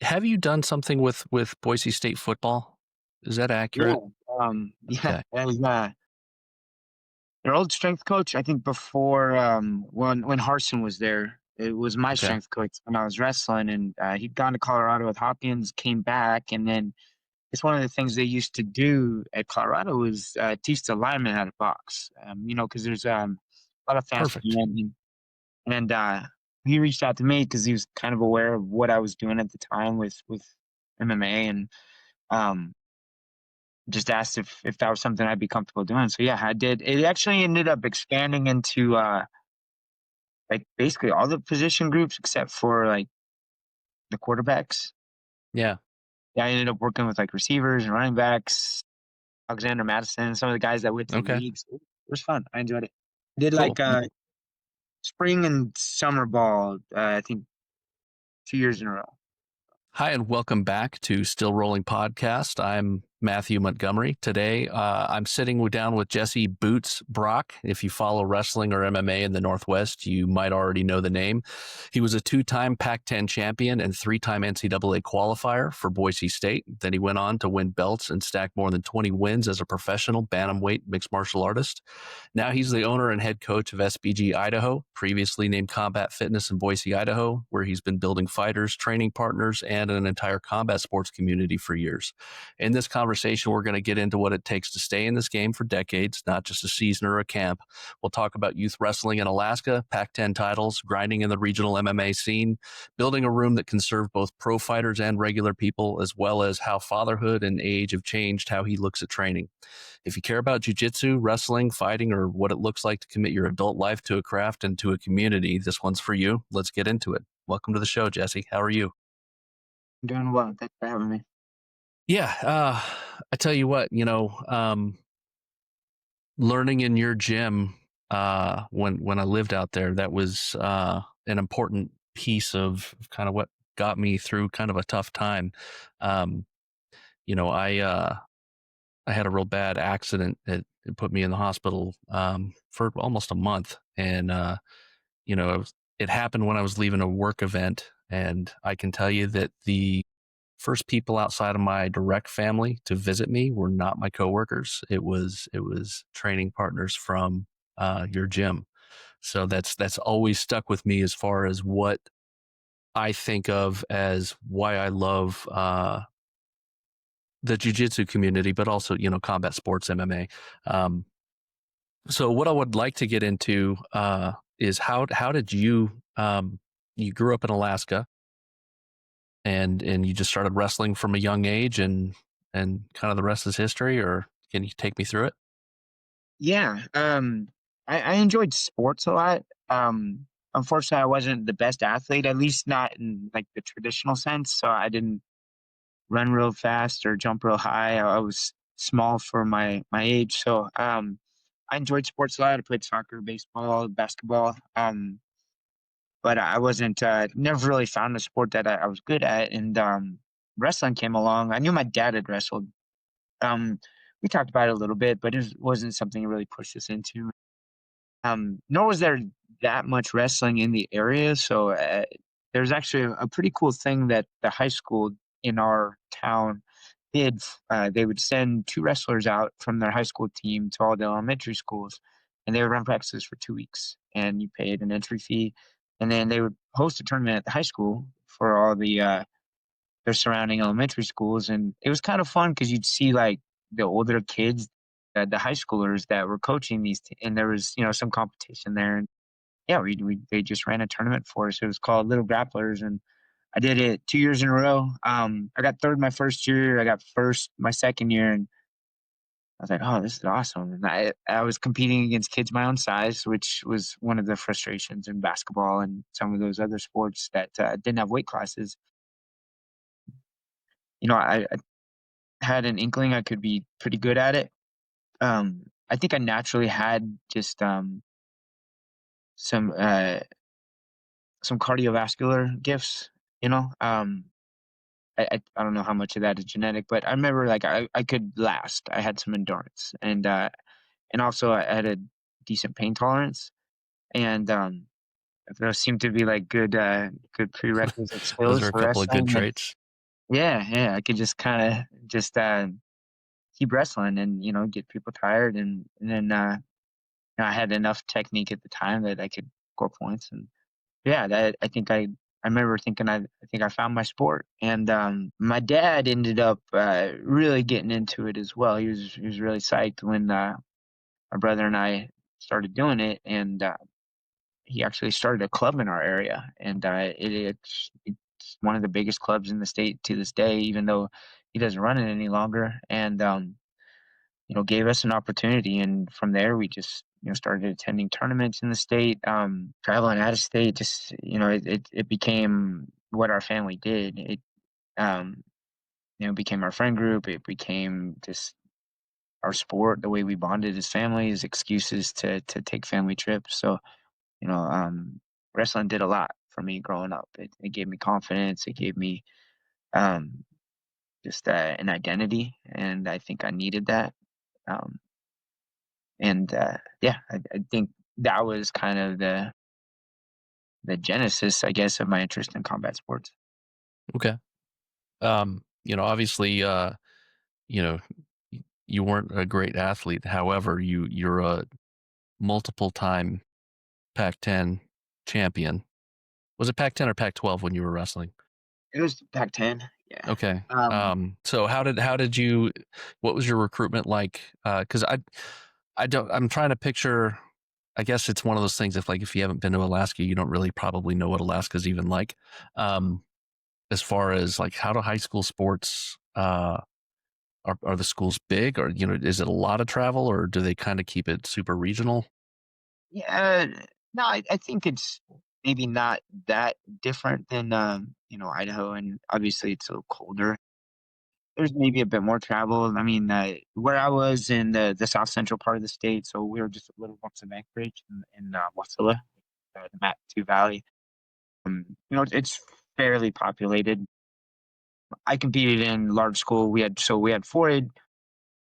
Have you done something with Boise State football? Is that Yeah, accurate? yeah, Okay. that was, their old strength coach, I think before, when Harsin was there, it was my Okay. strength coach when I was wrestling, and, he'd gone to Colorado with Hopkins, came back, and then it's one of the things they used to do at Colorado was, teach the linemen how to box, because there's, a lot of fast Perfect. men, and, he reached out to me because he was kind of aware of what I was doing at the time with MMA, and, um just asked if that was something I'd be comfortable doing. So yeah, I did. It actually ended up expanding into like basically all the position groups except for like the quarterbacks. Yeah. Yeah, I ended up working with like receivers and running backs, Alexander Madison, some of the guys that went to the Okay. leagues. It was fun. I enjoyed it. Did Cool. like spring and summer ball, I think 2 years in a row. Hi, and welcome back to Still Rolling Podcast. I'm Matthew Montgomery. Today, I'm sitting down with Jesse Boots Brock. If you follow wrestling or MMA in the Northwest, you might already know the name. He was a two-time Pac-10 champion and three-time NCAA qualifier for Boise State. Then he went on to win belts and stack more than 20 wins as a professional bantamweight mixed martial artist. Now he's the owner and head coach of SBG Idaho, previously named Combat Fitness in Boise, Idaho, where he's been building fighters, training partners, and an entire combat sports community for years. In this conversation, we're going to get into what it takes to stay in this game for decades, not just a season or a camp. We'll talk about youth wrestling in Alaska, Pac-10 titles, grinding in the regional MMA scene, building a room that can serve both pro fighters and regular people, as well as how fatherhood and age have changed how he looks at training. If you care about jiu-jitsu, wrestling, fighting, or what it looks like to commit your adult life to a craft and to a community, this one's for you. Let's get into it. Welcome to the show, Jesse. How are you? I'm doing well. Thanks for having me. Yeah, I tell you what, learning in your gym when I lived out there, that was an important piece of kind of what got me through kind of a tough time. Um, you know, I had a real bad accident. It put me in the hospital for almost a month, and it happened when I was leaving a work event. And I can tell you that the first people outside of my direct family to visit me were not my coworkers. It was training partners from your gym. So that's always stuck with me as far as what I think of as why I love the jiu-jitsu community, but also, combat sports, MMA. Um, so what I would like to get into is how did you grew up in Alaska and you just started wrestling from a young age and kind of the rest is history, or can you take me through it? Yeah, I enjoyed sports a lot. Unfortunately, I wasn't the best athlete, at least not in like the traditional sense. So I didn't run real fast or jump real high. I was small for my age. So I enjoyed sports a lot. I played soccer, baseball, basketball. But I wasn't never really found a sport that I was good at. And wrestling came along. I knew my dad had wrestled. Um, we talked about it a little bit, but wasn't something he really pushed us into. Nor was there that much wrestling in the area, so, there's actually a pretty cool thing that the high school in our town did. They would send 2 wrestlers out from their high school team to all the elementary schools, and they would run practices for 2 weeks, and you paid an entry fee, and then they would host a tournament at the high school for all their surrounding elementary schools, and it was kind of fun because 'cause you'd see, like, the older kids, the high schoolers that were coaching these t and there was, some competition there, and yeah, we they just ran a tournament for us. It was called Little Grapplers, and I did it 2 years in a row. I got 3rd my 1st year, I got 1st my 2nd year, and I was like, "Oh, this is awesome," and I was competing against kids my own size, which was one of the frustrations in basketball and some of those other sports that, didn't have weight classes. I had an inkling I could be pretty good at it. I think I naturally had just some some cardiovascular gifts. You know, I don't know how much of that is genetic, but I remember like I could last. I had some endurance, and also I had a decent pain tolerance, and those seem to be like good prerequisite Those skills are a for couple of good wrestling. traits. yeah, I could just kind of just keep wrestling and get people tired, and then I had enough technique at the time that I could score points, and yeah, that I remember thinking I think I found my sport, and my dad ended up really getting into it as well. He was really psyched when my brother and I started doing it, and he actually started a club in our area, and it's one of the biggest clubs in the state to this day, even though he doesn't run it any longer, and gave us an opportunity, and from there we just started attending tournaments in the state, traveling out of state. Just it became what our family did. It um, became our friend group. It became just our sport, the way we bonded as families, excuses to take family trips. So you know, um, wrestling did a lot for me growing up. It gave me confidence. It gave me um, just an identity, and I think I needed that. Um, and yeah, I think that was kind of the genesis, I guess, of my interest in combat sports. Okay. Obviously, you know, you weren't a great athlete. However, you're a multiple time Pac-10 champion. Was it Pac-10 or Pac-12 when you were wrestling? It was Pac-10, yeah. Okay. Um, So how did you? What was your recruitment like? Because I don't. I'm trying to picture. I guess it's one of those things. If you haven't been to Alaska, you don't really probably know what Alaska's even like. Um, as far as like how do high school sports are the schools big, or is it a lot of travel, or do they kind of keep it super regional? yeah, no, I think it's maybe not that different than Idaho, and obviously it's a little colder. There's maybe a bit more travel. I mean, where I was in the south central part of the state, so we were just a little north of Anchorage in Wasilla, the Matthew Valley. It's fairly populated. I competed in large school. We had 4A.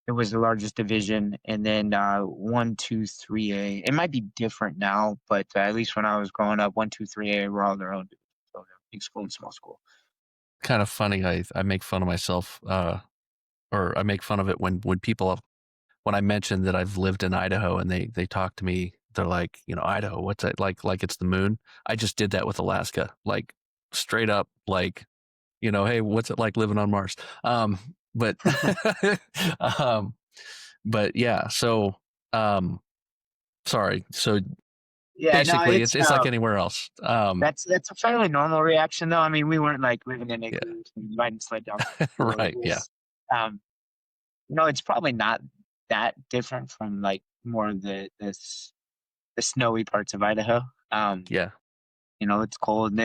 It was the largest division, and then 1, 2, 3A. It might be different now, but at least when I was growing up, 1, 2, 3A were all their own divisions. So they're big school and small school. Kind of funny. I make fun of myself, or I make fun of it when people when I mention that I've lived in Idaho and they talk to me. They're like, Idaho, what's that like? Like it's the moon. I just did that with Alaska, like straight up, like hey, what's it like living on Mars? But um, but yeah. So sorry. So Yeah, no, basically, it's like anywhere else. that's a fairly normal reaction, though. I mean, we weren't like living in Yeah. igloos and riding sled dogs. It Right. Yeah. was, um, it's probably not that different from like more of the snowy parts of Idaho. Um, Yeah. it's cold, and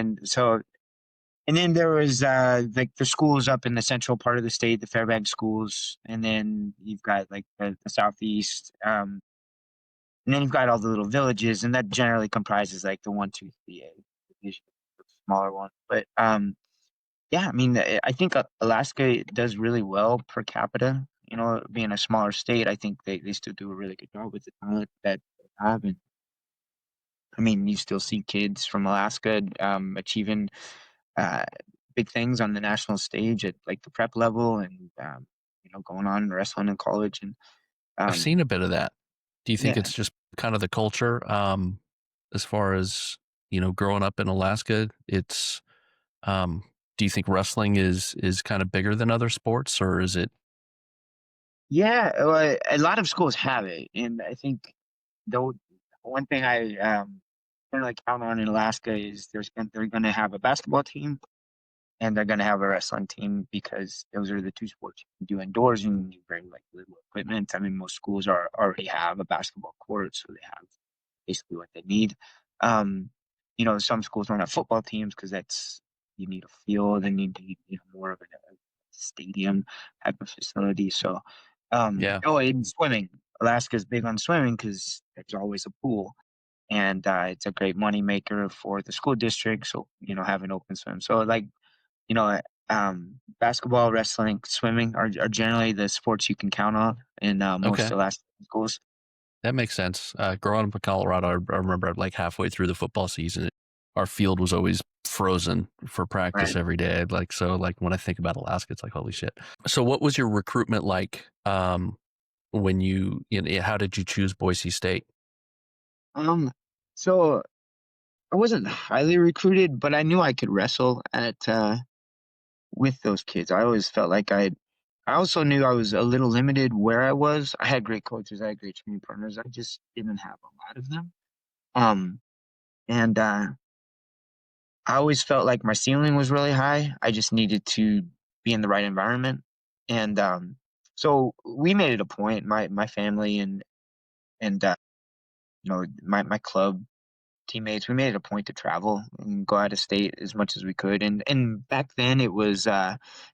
then there was like the schools up in the central part of the state, the Fairbanks schools, and then you've got like the southeast, and then you've got all the little villages, and that generally comprises like the 1, 2, 3A division, the smaller one. But yeah, I mean, I think Alaska does really well per capita. Being a smaller state, I think they still do a really good job with the talent that they have. And I mean, you still see kids from Alaska achieving uh, big things on the national stage at like the prep level, and going on and wrestling in college. And I've um, seen a bit of that. Do you think yeah, it's just kind of the culture? As far as growing up in Alaska, it's um, do you think wrestling is kind of bigger than other sports, or is it? yeah, a lot of schools have it, and I think the one thing I generally count on in Alaska is they're going to have a basketball team and they're going to have a wrestling team, because those are the two sports you can do indoors and you bring like little equipment. I mean, most schools already have a basketball court, so they have basically what they need. Um, some schools don't have football teams because you need a field and you need more of a stadium type of facility. So, Yeah. oh, in swimming, Alaska's big on swimming because there's always a pool, and it's a great money maker for the school district. So having open swim, so like you know, basketball, wrestling, swimming are generally the sports you can count on in most Okay. Alaska schools. That makes sense. Growing up in Colorado, I remember like halfway through the football season, our field was always frozen for practice Right. every day. Like when I think about Alaska, it's like, holy shit. So what was your recruitment like when how did you choose Boise State? Um, so I wasn't highly recruited, but I knew I could wrestle at with those kids. I always felt like I also knew I was a little limited where I was. I had great coaches, I had great training partners. I just didn't have a lot of them. Um, and I always felt like my ceiling was really high. I just needed to be in the right environment. And so we made it a point, my family and my club teammates, we made it a point to travel and go out of state as much as we could. And back then it was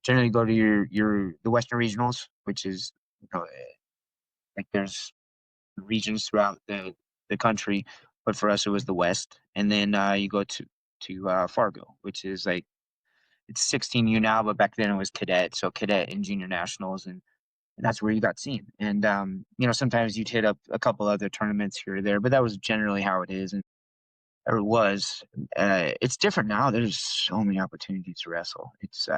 generally go to your the Western regionals, which is like there's regions throughout the country, but for us it was the West. And then you go to Fargo, which is like it's 16U now, but back then it was cadet, so cadet and junior nationals, and that's where you got seen. And sometimes you'd hit up a couple other tournaments here or there, but that was generally how it is. And or it was. It's different now. There's so many opportunities to wrestle. It's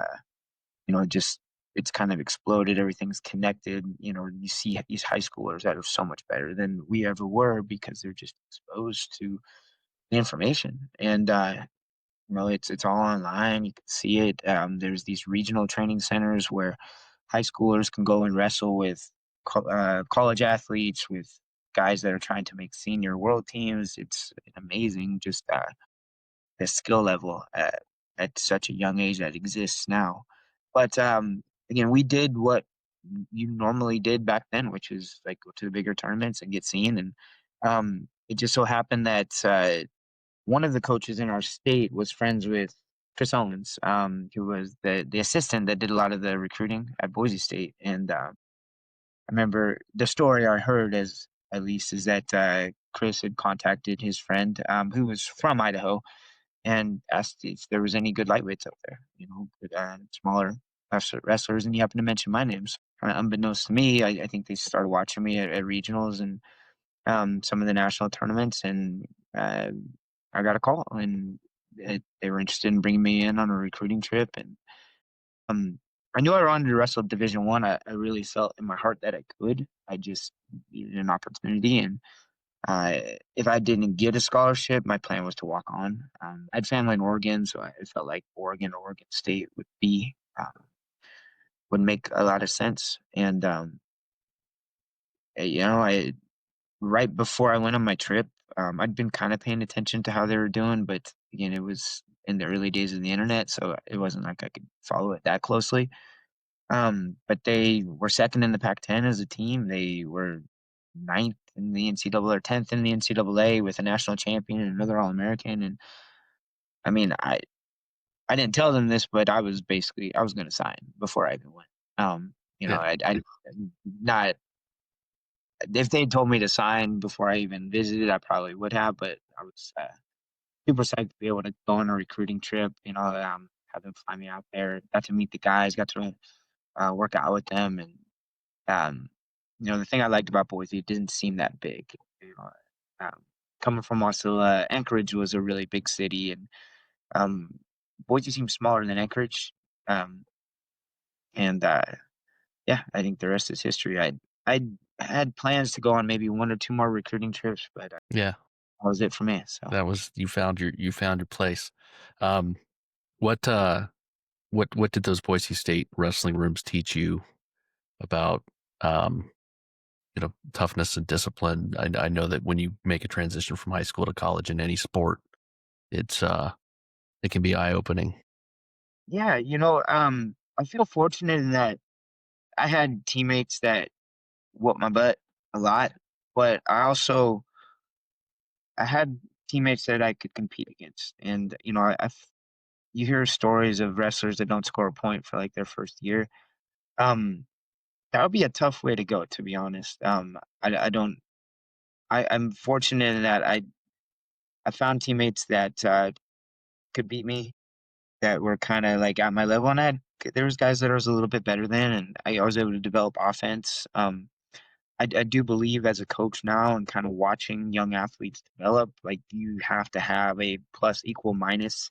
just it's kind of exploded. Everything's connected. You see these high schoolers that are so much better than we ever were because they're just exposed to the information. And it's all online. You can see it. There's these regional training centers where high schoolers can go and wrestle with college athletes, with guys that are trying to make senior world teams. It's amazing. Just the skill level at such a young age that exists now. But again, we did what you normally did back then, which is like go to the bigger tournaments and get seen. And it just so happened that one of the coaches in our state was friends with Chris Owens, who was the assistant that did a lot of the recruiting at Boise State. And I remember the story I heard, as at least, is that Chris had contacted his friend who was from Idaho and asked if there was any good lightweights up there, good, smaller wrestlers. And he happened to mention my names. Unbeknownst to me, I think they started watching me at regionals and some of the national tournaments, and uh, I got a call, and they were interested in bringing me in on a recruiting trip. And um, I knew I wanted to wrestle Division One. I really felt in my heart that I could. I just needed an opportunity, and if I didn't get a scholarship, my plan was to walk on. I had family in Oregon, so I felt like Oregon or Oregon State would make a lot of sense. And I right before I went on my trip, I'd been kind of paying attention to how they were doing, but again, it was in the early days of the internet, so it wasn't like I could follow it that closely. But they were second in the Pac-10 as a team. They were ninth in the NCAA or 10th in the NCAA with a national champion and another All-American. And I mean, I didn't tell them this, but I was going to sign before I even went. Yeah. I not if they told me to sign before I even visited, I probably would have. But I was super psyched to be able to go on a recruiting trip. Have them fly me out there. Got to meet the guys. Got to work out with them. And Um, the thing I liked about Boise, it didn't seem that big. You know, Coming from Wasilla, Anchorage was a really big city, and um, Boise seemed smaller than Anchorage. Um, and yeah, I think the rest is history. I had plans to go on maybe one or two more recruiting trips, but Yeah. that was it for me. So That was you found your place. Um, what what did those Boise State wrestling rooms teach you about um, toughness and discipline? I know that when you make a transition from high school to college in any sport, it's it can be eye opening. yeah, I feel fortunate in that I had teammates that whooped my butt a lot, but I had teammates that I could compete against. And, you hear stories of wrestlers that don't score a point for like their first year. Um, that would be a tough way to go, to be honest. I don't, I'm fortunate in that I found teammates that could beat me that were kind of like at my level. And there was guys that I was a little bit better than, and I was able to develop offense. I do believe as a coach now and kind of watching young athletes develop, like you have to have a plus equal minus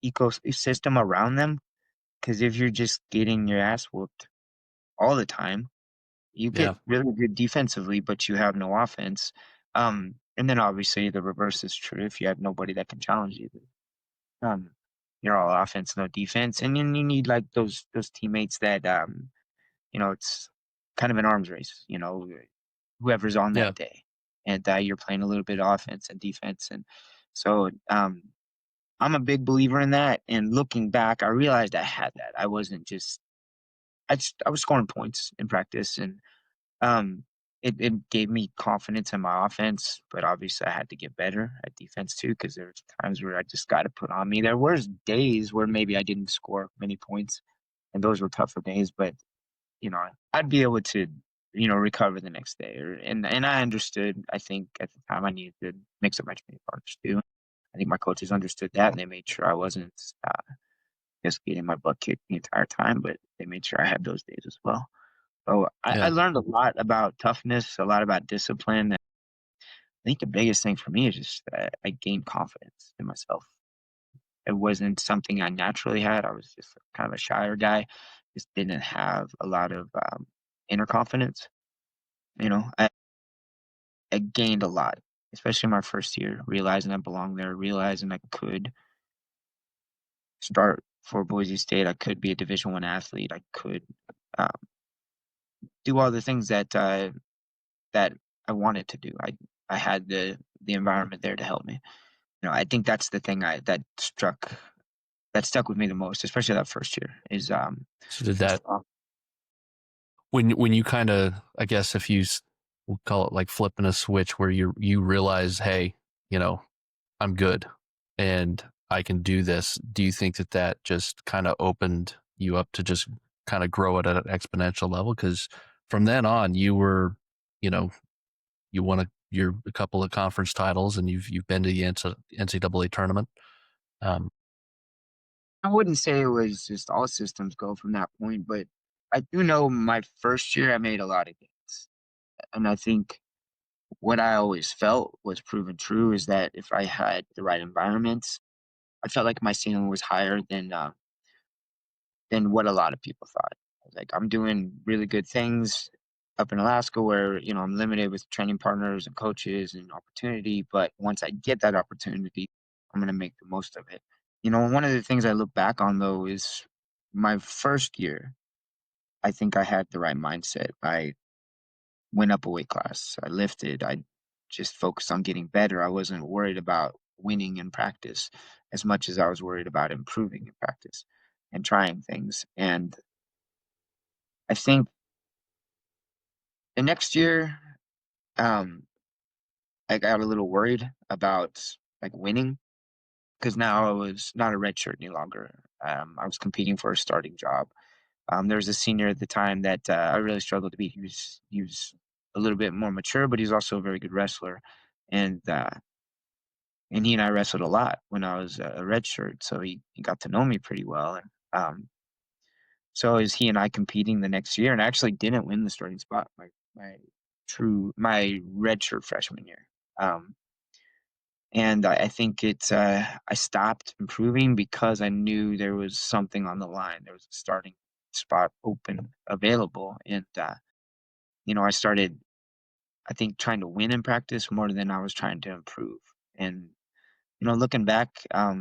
ecosystem around them. Because if you're just getting your ass whooped all the time, you Yeah. get really good defensively, but you have no offense. And then obviously the reverse is true. If you have nobody that can challenge you, um, you're all offense, no defense, and then you need like those teammates that it's kind of an arms race. Whoever's on Yeah. that day, and you're playing a little bit of offense and defense, and so I'm a big believer in that. And looking back, I realized I had that. I wasn't just I was scoring points in practice, and um, it gave me confidence in my offense, but obviously I had to get better at defense too, because there's times where I just got to put on me. There was days where maybe I didn't score many points, and those were tougher days, but I'd be able to, recover the next day. And I understood. I think at the time I needed to mix up my training partners too. I think my coaches understood that, and they made sure I wasn't just getting my butt kicked the entire time, but they made sure I had those days as well. So I Yeah. learned a lot about toughness, a lot about discipline. I think the biggest thing for me is just that I gained confidence in myself. It wasn't something I naturally had. I was just kind of a shyer guy, just didn't have a lot of inner confidence. I gained a lot, especially my first year, realizing I belonged there, realizing I could start for Boise State. I could be a Division I athlete. I could um, do all the things that I wanted to do. I had the environment there to help me. I think that's the thing that stuck with me the most, especially that first year, is So did the that strong. when you kind of, I guess if you we'll call it like flipping a switch where you realize, hey, you know, I'm good and I can do this. Do you think that just kind of opened you up to just kind of grow it at an exponential level? Because from then on, you were, you know, you won a couple of conference titles and you've been to the NCAA tournament. Um, I wouldn't say it was just all systems go from that point, but I do know my first year I made a lot of gains, and I think what I always felt was proven true is that if I had the right environments, I felt like my ceiling was higher than what a lot of people thought. Like I'm doing really good things up in Alaska where, I'm limited with training partners and coaches and opportunity, but once I get that opportunity, I'm gonna make the most of it. One of the things I look back on though is my first year, I think I had the right mindset. I went up a weight class. I lifted. I just focused on getting better. I wasn't worried about winning in practice as much as I was worried about improving in practice and trying things. And I think the next year, um, I got a little worried about like winning because now I was not a red shirt any longer. I was competing for a starting job. There was a senior at the time that I really struggled to beat. He was a little bit more mature, but he's also a very good wrestler, and he and I wrestled a lot when I was a red shirt, so he got to know me pretty well. And so is he and I competing the next year, and I actually didn't win the starting spot my red shirt freshman year. Um, and I think I stopped improving because I knew there was something on the line. There was a starting spot open available, and I started, I think, trying to win in practice more than I was trying to improve. And looking back, I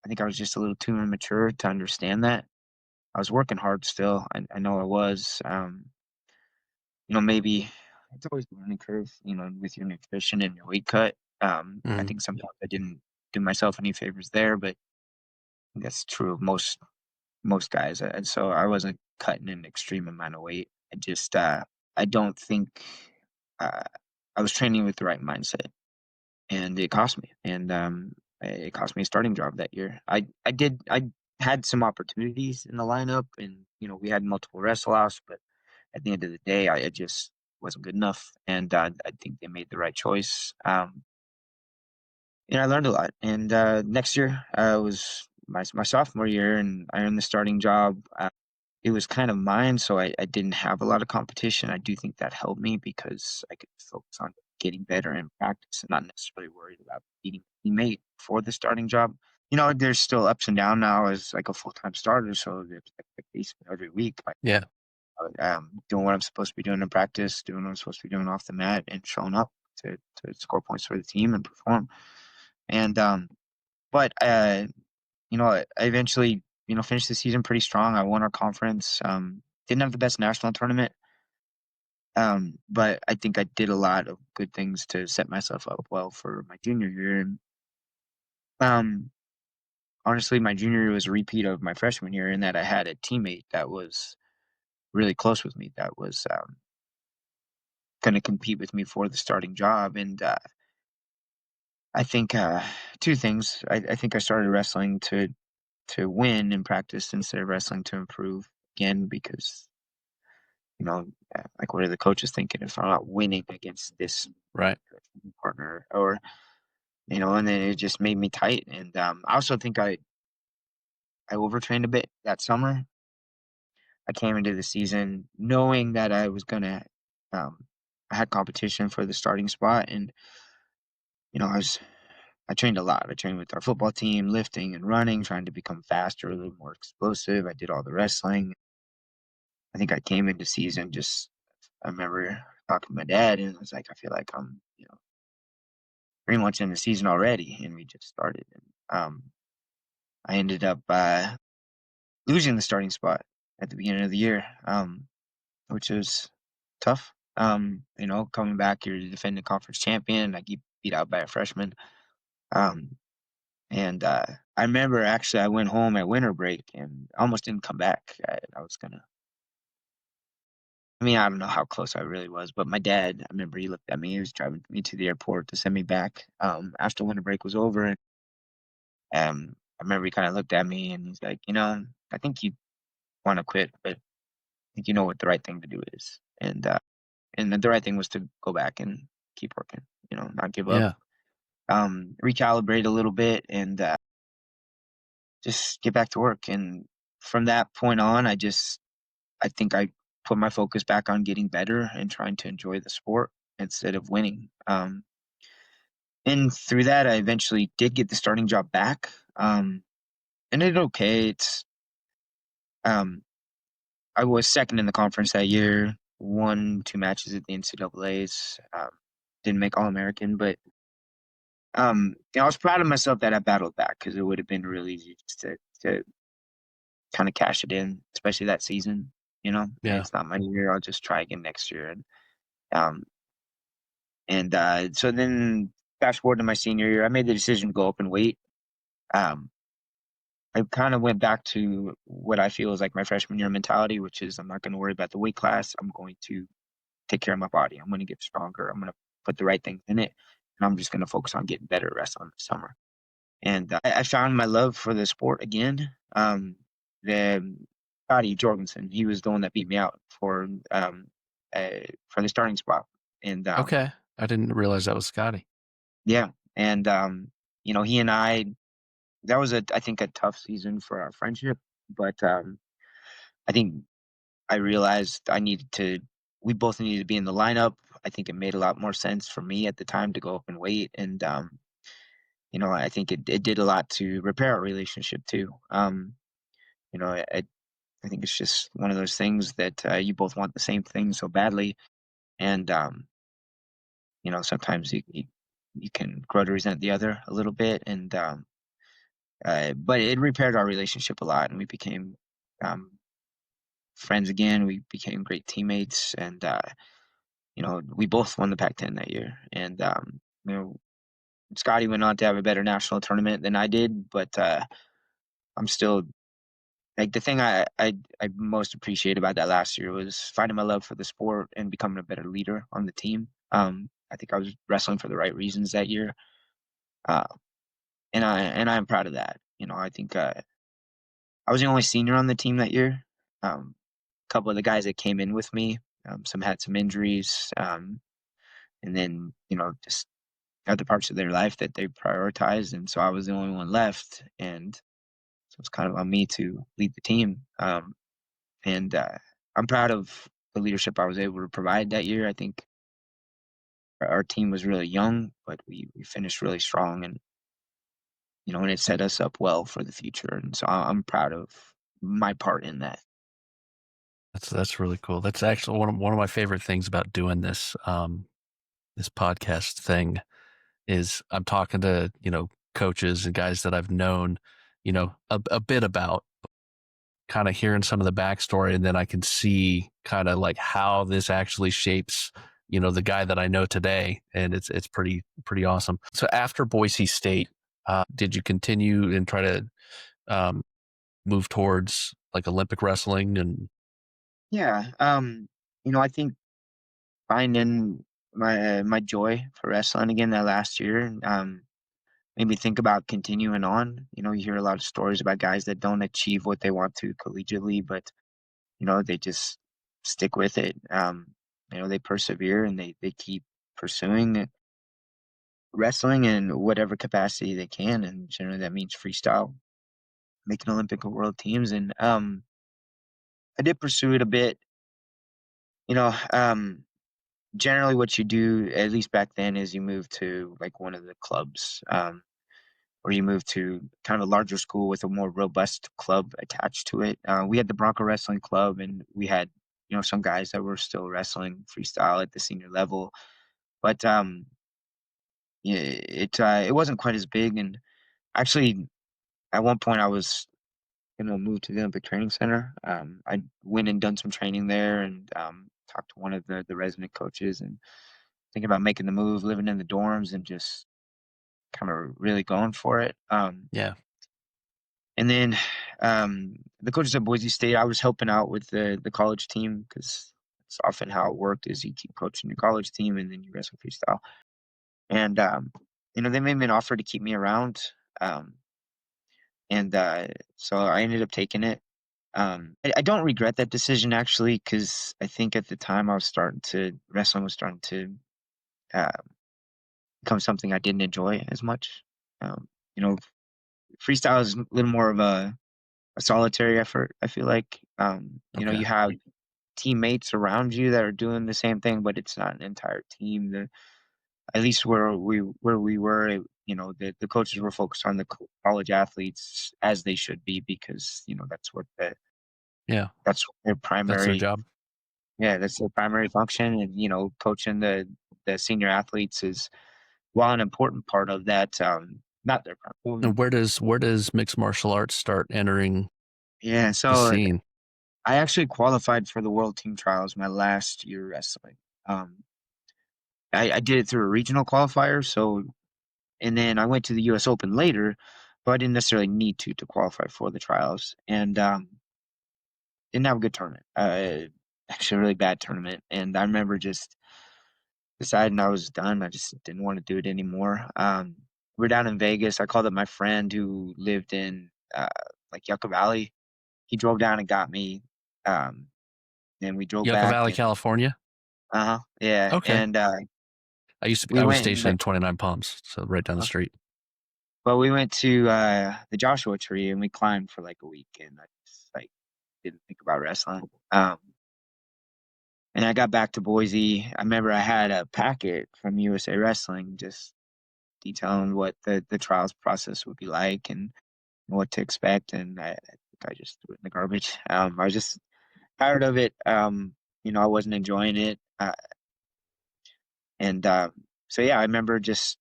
think I was just a little too immature to understand that. I was working hard still. I know I was. Maybe it's always a learning curve, with your nutrition and your weight cut. I mm, think sometimes I didn't do myself any favors there, but that's true of most guys. And so I wasn't cutting an extreme amount of weight. I don't think uh, I was training with the right mindset, and it cost me. And it cost me a starting job that year. I had some opportunities in the lineup, and we had multiple wrestle offs, but at the end of the day, I just wasn't good enough, and I think they made the right choice. And I learned a lot. And next year was my sophomore year, and I earned the starting job. It was kind of mine, so I didn't have a lot of competition. I do think that helped me because I could focus on getting better in practice and not necessarily worried about beating a teammate for the starting job. there's still ups and downs now as like a full-time starter. So there's expectation every week, like, Yeah. doing what I'm supposed to be doing in practice, doing what I'm supposed to be doing off the mat, and showing up to score points for the team and perform. And but I eventually finished the season pretty strong. I won our conference. Didn't have the best national tournament, but I think I did a lot of good things to set myself up well for my junior year. And um, honestly, my junior year was a repeat of my freshman year in that I had a teammate that was really close with me that was going to compete with me for the starting job. And I think two things. I think I started wrestling to win in practice instead of wrestling to improve again because like what are the coaches thinking if I'm not winning against this Right. partner or and then it just made me tight. And I also think I overtrained a bit that summer. I came into the season knowing that I was gonna I had competition for the starting spot, and I trained a lot. I trained with our football team, lifting and running, trying to become faster, a little more explosive. I did all the wrestling. I think I came into season just I remember talking to my dad and I was like, I feel like I'm, pretty much in the season already and we just started. And I ended up losing the starting spot at the beginning of the year, which was tough. Coming back, you're the defending conference champion. I get beat out by a freshman. Um, and I remember actually I went home at winter break and almost didn't come back. I was gonna. I mean, I don't know how close I really was, but my dad, I remember he looked at me. He was driving me to the airport to send me back after winter break was over. And I remember he kind of looked at me and he's like, I think you want to quit, but I think you know what the right thing to do is. And the right thing was to go back and keep working, not give up, Yeah. recalibrate a little bit and just get back to work. And from that point on, I think I put my focus back on getting better and trying to enjoy the sport instead of winning. And through that, I eventually did get the starting job back. And it did okay. Um, I was second in the conference that year, won 2 matches at the NCAA's. Didn't make All American, but I was proud of myself that I battled back because it would have been really easy just to kind of cash it in, especially that season. Yeah. It's not my year. I'll just try again next year. Um, so then fast forward to my senior year, I made the decision to go up and weight. Um, I kind of went back to what I feel is like my freshman year mentality, which is I'm not going to worry about the weight class. I'm going to take care of my body. I'm going to get stronger. I'm going to put the right things in it. And I'm just going to focus on getting better at wrestling this summer. And I found my love for the sport again. The Scotty Jorgensen, he was the one that beat me out for the starting spot. And Okay. I didn't realize that was Scotty. yeah, and he and that was I think a tough season for our friendship, but I think I realized we both needed to be in the lineup. I think it made a lot more sense for me at the time to go up and wait, and I think it did a lot to repair our relationship too. I think it's just one of those things that you both want the same thing so badly, and sometimes you can grow to resent the other a little bit, and but it repaired our relationship a lot, and we became um, friends again. We became great teammates, and we both won the Pac-10 that year. And Scotty went on to have a better national tournament than I did, but I'm still like the thing I most appreciate about that last year was finding my love for the sport and becoming a better leader on the team. I think I was wrestling for the right reasons that year, uh, and I'm proud of that. I think I was the only senior on the team that year. A couple of the guys that came in with me, some had some injuries, and then just other parts of their life that they prioritized, and so I was the only one left, and so it's kind of on me to lead the team. And I'm proud of the leadership I was able to provide that year. I think our team was really young, but we finished really strong, and and it set us up well for the future. And so I'm proud of my part in that. That's really cool. That's actually one of my favorite things about doing this podcast thing is I'm talking to, coaches and guys that I've known, a bit about, kind of hearing some of the backstory, and then I can see kind of like how this actually shapes, the guy that I know today. And it's pretty awesome. So after Boise State, did you continue and try to um, move towards like Olympic wrestling? And Yeah. I think finding my joy for wrestling again that last year made me think about continuing on. You hear a lot of stories about guys that don't achieve what they want to collegiately, but they just stick with it. They persevere and they keep pursuing wrestling in whatever capacity they can, and generally that means freestyle, making Olympic and world teams. And I did pursue it a bit. You know, um, Generally, what you do, at least back then, is you move to like one of the clubs, or you move to kind of a larger school with a more robust club attached to it. We had the Bronco Wrestling Club, and we had some guys that were still wrestling freestyle at the senior level, but yeah, it wasn't quite as big. And actually, at one point, I was move to the Olympic Training Center. I went and done some training there, and talked to one of the resident coaches, and thinking about making the move, living in the dorms, and just kind of really going for it. yeah, And then the coaches at Boise State, I was helping out with the college team, because it's often how it worked is you keep coaching your college team and then you wrestle freestyle. And they made me an offer to keep me around, um, and so I ended up taking it. I don't regret that decision, actually, because I think at the time wrestling was starting to uh, become something I didn't enjoy as much. Um, you know, Freestyle is a little more of a solitary effort, I feel like. okay, You have teammates around you that are doing the same thing, but it's not an entire team. At least where we were, the coaches were focused on the college athletes, as they should be, because yeah, that's their that's their primary. job. Yeah, that's their primary function. And coaching the senior athletes is, while an important part of that, not their primary. And where does mixed martial arts start entering Yeah, the so scene? I actually qualified for the world team trials my last year wrestling. Um, I did it through a regional qualifier, and then I went to the U.S. Open later, but I didn't necessarily need to qualify for the trials, and didn't have a good tournament. Actually, a really bad tournament, and I remember just deciding I was done. I just didn't want to do it anymore. We're down in Vegas. I called up my friend who lived in like Yucca Valley. He drove down and got me. Um, and we drove Yucca back, Valley, and California. yeah, Okay, and I we was went and stationed in 29 Palms, so right down the street. but we went to the Joshua Tree, and we climbed for like a week, and I just like didn't think about wrestling. And I got back to Boise. I remember I had a packet from USA Wrestling just detailing what the trials process would be like and what to expect, and I think I just threw it in the garbage. I was just tired of it. I wasn't enjoying it, and so yeah, I remember just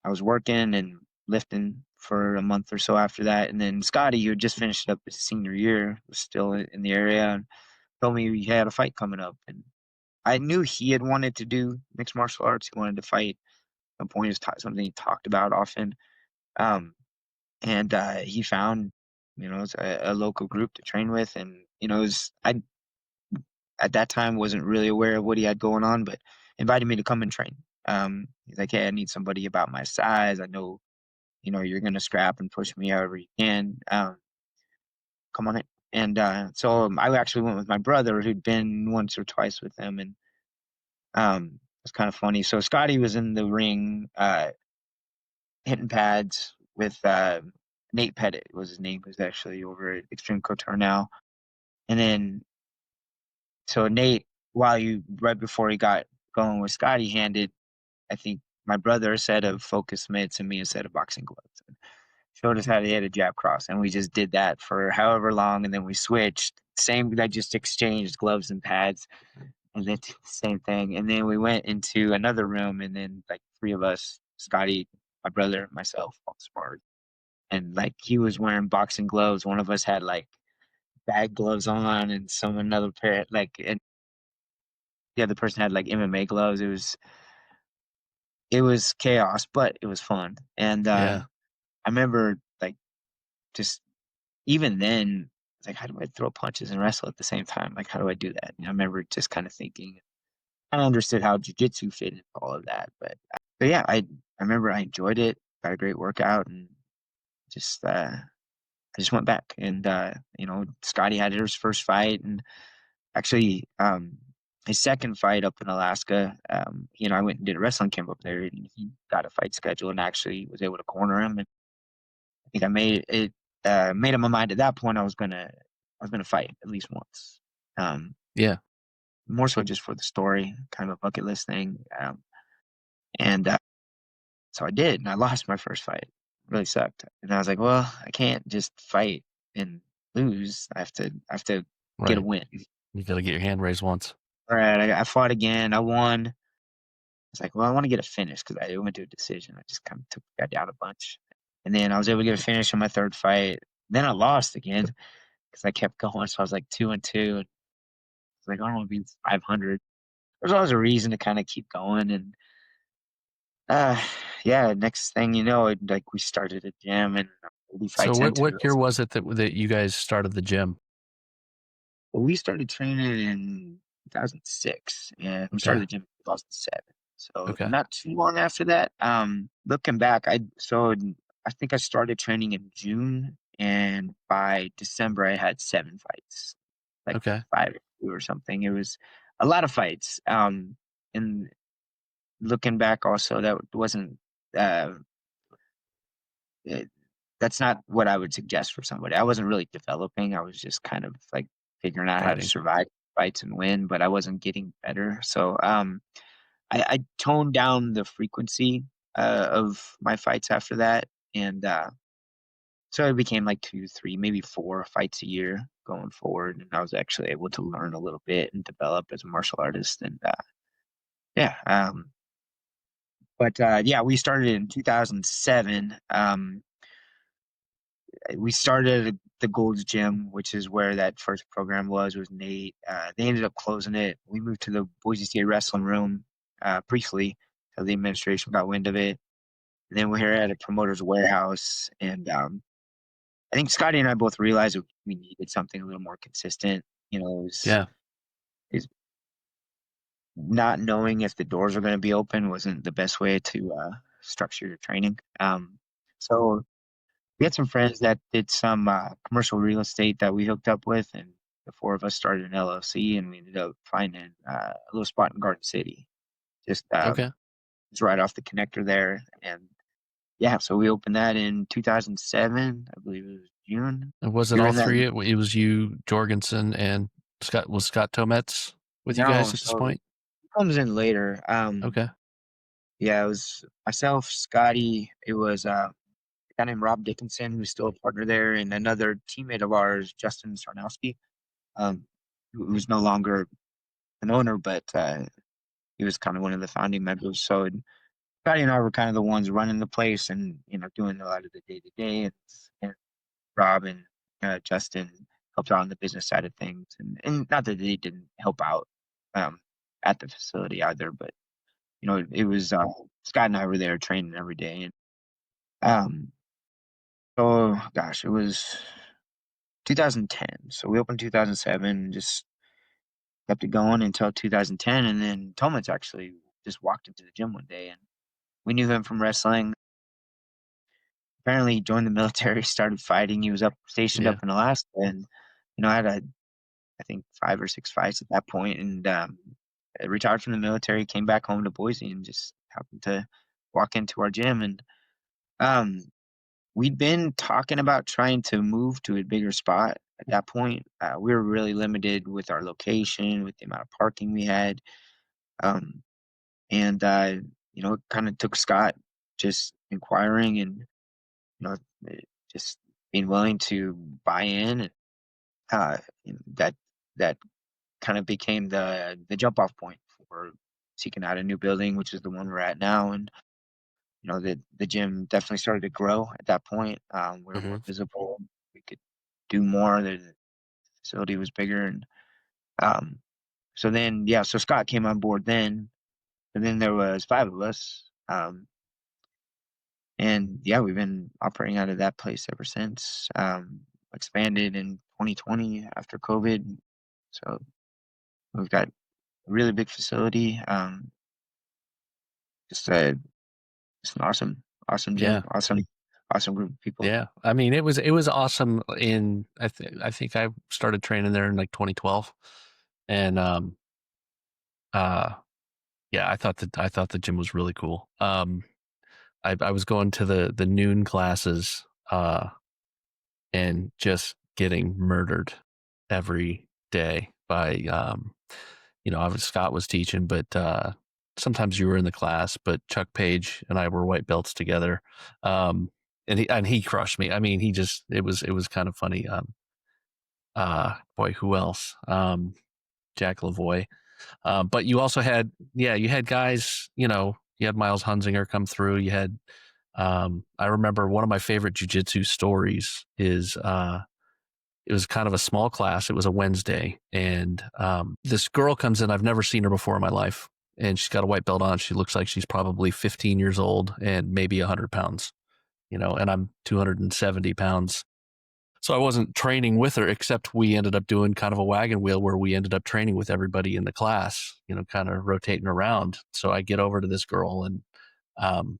I was working and lifting for a month or so after that, and then Scotty, who had just finished up his senior year, was still in the area and told me he had a fight coming up, and I knew he had wanted to do mixed martial arts. He wanted to fight. At one point, it was something he talked about often. Um, and he found, it's a local group to train with, and I at that time wasn't really aware of what he had going on, but invited me to come and train. He's like, "Hey, I need somebody about my size. I know, you're gonna scrap and push me however you can. Come on in." And so I actually went with my brother, who'd been once or twice with him, and it's kind of funny. So Scotty was in the ring, hitting pads with Nate Pettit was his name, who's actually over at Extreme Couture now. And then so Nate, right before he got going with Scotty, handed, I think, my brother a set of focus mitts and me a set of boxing gloves. And showed us how to hit a jab cross, and we just did that for however long, and then we switched. Same, I just exchanged gloves and pads, and then did the same thing. And then we went into another room, and then like three of us, Scotty, my brother, myself, all smart. And like he was wearing boxing gloves. One of us had like bag gloves on, and another pair like, and the other person had like MMA gloves. It was chaos, but it was fun. And Yeah. I remember like just even then, it's like, how do I throw punches and wrestle at the same time? Like, how do I do that? And I remember just kind of thinking, I understood how jiu-jitsu fit into all of that. But yeah, I remember I enjoyed it, got a great workout, and just I just went back. And Scotty had his first fight, and actually his second fight up in Alaska. I went and did a wrestling camp up there, and he got a fight schedule, and actually was able to corner him. And I think I made up my mind at that point I was gonna fight at least once. Um, Yeah. More so just for the story, kind of a bucket list thing. And so I did, and I lost my first fight. It really sucked. And I was like, well, I can't just fight and lose. I have to get a Right. win. You got to get your hand raised once. All right, I fought again. I won. I was like, well, I want to get a finish because I went to a decision. I just kind of took the guy down a bunch, and then I was able to get a finish in my third fight. Then I lost again because I kept going. So I was like 2-2, and like, I don't want to be 500. There's always a reason to kind of keep going. And uh, yeah, next thing you know, like we started a gym, and 80 So fights into what it. year was it that you guys started the gym? Well, we started training in 2006, and we started Okay. the gym in 2007. So Okay. not too long after that. Looking back, I think I started training in June, and by December I had 7 fights, like Okay. 5 or something. It was a lot of fights. And looking back, also that wasn't. Uh, it, that's not what I would suggest for somebody. I wasn't really developing. I was just kind of like figuring out how to Fighting. survive fights and win, but I wasn't getting better. So I toned down the frequency of my fights after that, and so it became like 2, 3, maybe 4 fights a year going forward. And I was actually able to learn a little bit and develop as a martial artist. And yeah, but yeah, we started in 2007. We started at the Gold's Gym, which is where that first program was Nate. They ended up closing it. We moved to the Boise State wrestling room briefly until the administration got wind of it. And then we're here at a promoter's warehouse. And I think Scotty and I both realized that we needed something a little more consistent. Yeah. Is not knowing if the doors are going to be open wasn't the best way to structure your training. So we had some friends that did some commercial real estate that we hooked up with, and the four of us started an LLC, and we ended up finding a little spot in Garden City. Just Okay. it's right off the connector there, and yeah, so we opened that in 2007, I believe it was June. And was it We were all in that. three? It was you, Jorgensen, and Scott. Was Scott Tomets with you No, guys at this so point? it comes in later. Okay. Yeah, it was myself, Scotty. It was a guy named Rob Dickinson, who's still a partner there, and another teammate of ours, Justin Sarnowski, um, who's no longer an owner, but he was kind of one of the founding members. So Scotty and I were kind of the ones running the place, and doing a lot of the day to day. And Rob and Justin helped out on the business side of things, and not that they didn't help out um, at the facility either, but it was Scott and I were there training every day. And so gosh, it was 2010. So we opened 2007, just kept it going until 2010, and then Tomans actually just walked into the gym one day, and we knew him from wrestling. Apparently, he joined the military, started fighting. He was stationed up Yeah. in Alaska, and I had I think 5 or 6 fights at that point, and I retired from the military, came back home to Boise, and just happened to walk into our gym. And um, we'd been talking about trying to move to a bigger spot. At that point, we were really limited with our location, with the amount of parking we had. Um, and it kind of took Scott just inquiring and, you know, eh, just being willing to buy in. And uh, that that kind of became the jump off point for seeking out a new building, which is the one we're at now. And the gym definitely started to grow at that point. We were Hmm. more visible. We could do more. The facility was bigger, and um, so then so Scott came on board then, and then there was five of us. And yeah, we've been operating out of that place ever since. Expanded in 2020 after COVID, so we've got a really big facility. Just it's an awesome Yeah. gym, awesome group of people. Yeah. I mean, it was awesome I think I started training there in like 2012. And uh yeah, I thought the gym was really cool. I was going to the noon classes and just getting murdered every day by obviously Scott was teaching, but sometimes you were in the class, but Chuck Page and I were white belts together. Um and he crushed me. I mean, it was kind of funny. Boy, who else? Jack Lavoie. But you also had, you had guys, you had Miles Hunzinger come through. You had, I remember one of my favorite jujitsu stories is, it was kind of a small class. It was a Wednesday, and this girl comes in. I've never seen her before in my life, and she's got a white belt on. She looks like she's probably 15 years old and maybe 100 pounds, and I'm 270 pounds. So I wasn't training with her, except we ended up doing kind of a wagon wheel where we ended up training with everybody in the class, kind of rotating around. So I get over to this girl and um,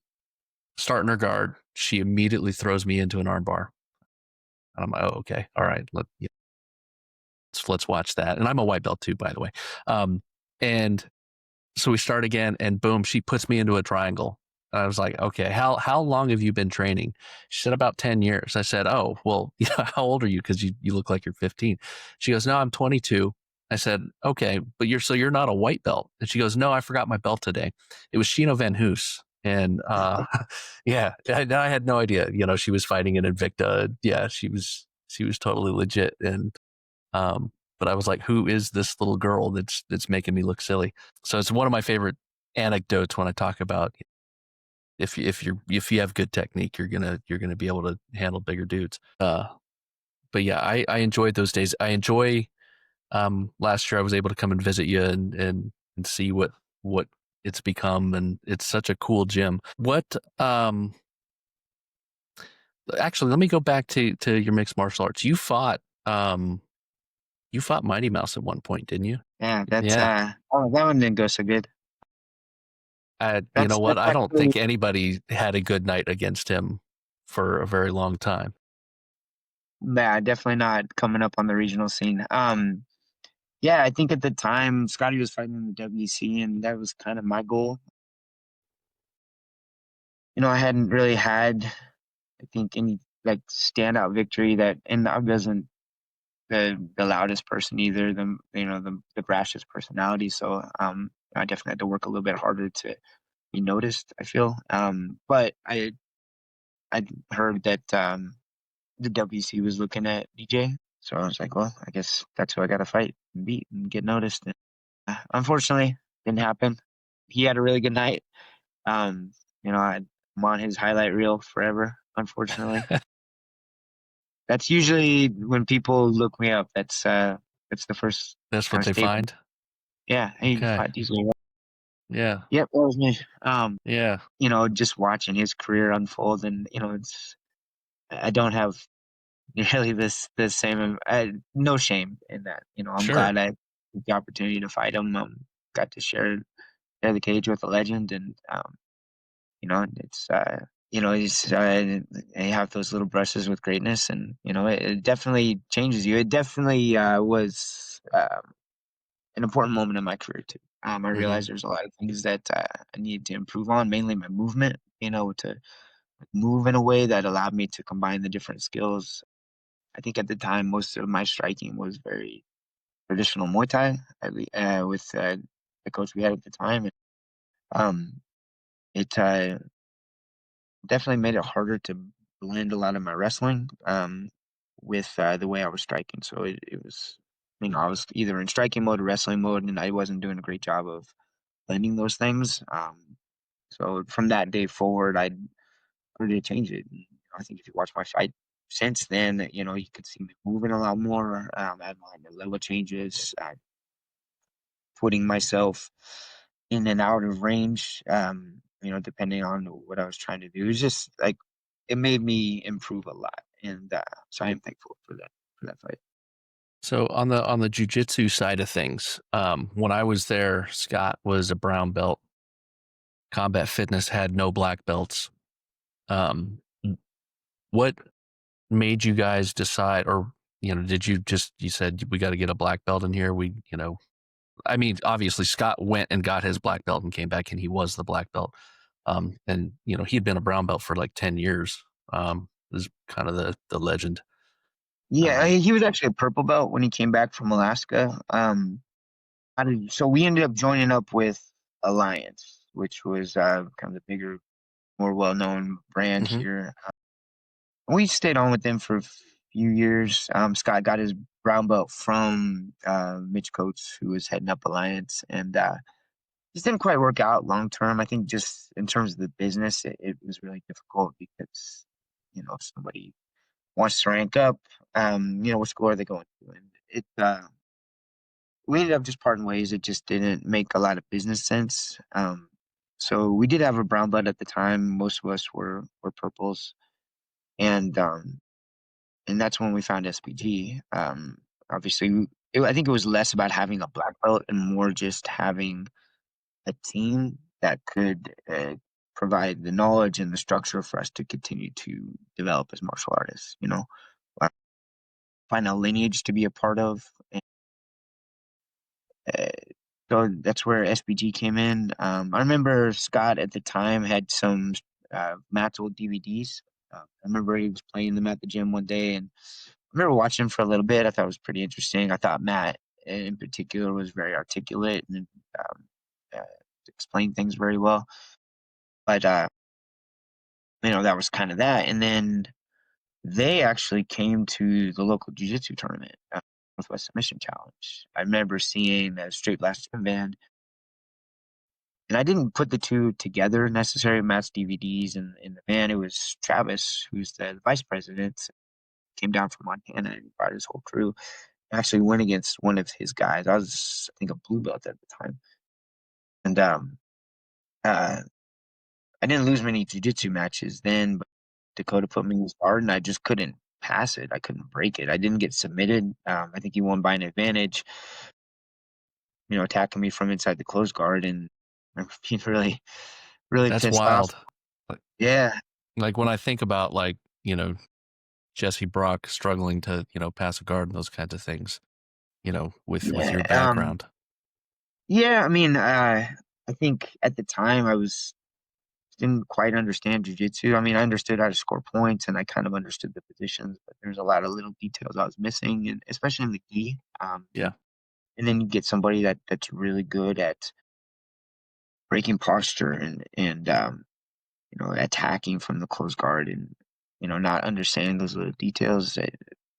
starting her guard. She immediately throws me into an armbar. And I'm like, oh, okay. All right. Let's watch that. And I'm a white belt too, by the way. And so we start again, and boom, she puts me into a triangle. I was like, okay, how long have you been training? She said about 10 years. I said, oh, well, how old are you? Because you look like you're 15. She goes, no, I'm 22. I said, okay, but you're not a white belt. And she goes, no, I forgot my belt today. It was Shino Van Hoos. And yeah, I had no idea. She was fighting in Invicta. Yeah, she was totally legit. And but I was like, who is this little girl that's making me look silly? So it's one of my favorite anecdotes when I talk about if you have good technique, you're gonna be able to handle bigger dudes. But yeah, I enjoyed those days. I enjoy last year I was able to come and visit you and see what it's become, and it's such a cool gym. What actually, let me go back to your mixed martial arts. You fought Mighty Mouse at one point, didn't you? Yeah, that's Yeah. that one didn't go so good. You know what? That's I don't actually think anybody had a good night against him for a very long time. yeah, definitely not coming up on the regional scene. Yeah, I think at the time Scotty was fighting in the WC, and that was kind of my goal. I hadn't really had, I think, any like standout victory and I wasn't the loudest person either, the brashest personality. So I definitely had to work a little bit harder to be noticed, I feel. But I heard that the WC was looking at DJ, so I was like, well, I guess that's who I got to fight and beat and get noticed. And, unfortunately, didn't happen. He had a really good night. Um, I'm on his highlight reel forever. Unfortunately, that's usually when people look me up. That's the first That's kind what of they statement. find. Yeah, hey, Okay. fight Diesel. Yeah. Yep, that was me. Yeah. Just watching his career unfold, and I don't have nearly the same. No shame in that. I'm Sure. glad I had the opportunity to fight him. Got to share the cage with a legend, and it's I have those little brushes with greatness, and it definitely changes you. It definitely was an important moment in my career too. I Hmm. realized there's a lot of things that I needed to improve on, mainly my movement. To move in a way that allowed me to combine the different skills. I think at the time, most of my striking was very traditional Muay Thai with the coach we had at the time. Um, it definitely made it harder to blend a lot of my wrestling with the way I was striking. So it was, I was either in striking mode or wrestling mode, and I wasn't doing a great job of blending those things. So from that day forward, I started to change it. And, I think if you watch my fight since then, you could see me moving a lot more. I had my level changes, putting myself in and out of range, depending on what I was trying to do. It's just like it made me improve a lot, and so I am thankful for that fight. So on the jiu-jitsu side of things, when I was there, Scott was a brown belt. Combat Fitness had no black belts. Um, what made you guys decide, or did you said we got to get a black belt in here? I mean, obviously Scott went and got his black belt and came back, and he was the black belt. And he'd been a brown belt for like 10 years. Is kind of the legend. Yeah, Um, he was actually a purple belt when he came back from Alaska. So we ended up joining up with Alliance, which was kind of the bigger, more well-known brand mhm. here. We stayed on with them for a few years. Scott got his brown belt from Mitch Coates, who was heading up Alliance, and just didn't quite work out long term. I think just in terms of the business, it was really difficult because if somebody wants to rank up, what school are they going to? And we ended up just parting ways. It just didn't make a lot of business sense. So we did have a brown belt at the time. Most of us were purples, and that's when we found SBG. Obviously, I think it was less about having a black belt and more just having a team that could provide the knowledge and the structure for us to continue to develop as martial artists. Uh, find a lineage to be a part of. And, uh, so that's where SBG came in. I remember Scott at the time had some Matt's old DVDs. I remember he was playing them at the gym one day, and I remember watching him for a little bit. I thought it was pretty interesting. I thought Matt in particular was very articulate and uh, explained things very well. But that was kind of that. And then they actually came to the local jiu-jitsu tournament, Northwest Submission Challenge. I remember seeing a Straight Blast Gym Band, and I didn't put the two together necessarily. Matt's DVDs and in the band, it was Travis, who's the vice president, came down from Montana and brought his whole crew. Actually went against one of his guys. I was, I think, a blue belt at the time, and uh, I didn't lose many jiu-jitsu matches then, but Dakota put me in his guard, and I just couldn't pass it. I couldn't break it. I didn't get submitted. I think he won by an advantage, attacking me from inside the closed guard, and I remember being really, really That's pissed off. wild. Like, Yeah, like when I think about Jesse Brock struggling to pass a guard and those kinds of things, with yeah, your background. yeah. I mean, I think at the time I didn't quite understand jujitsu. I mean, I understood how to score points and I kind of understood the positions, but there's a lot of little details I was missing, and especially in the gi. Yeah, And then you get somebody that's really good at breaking posture and attacking from the closed guard and not understanding those little details.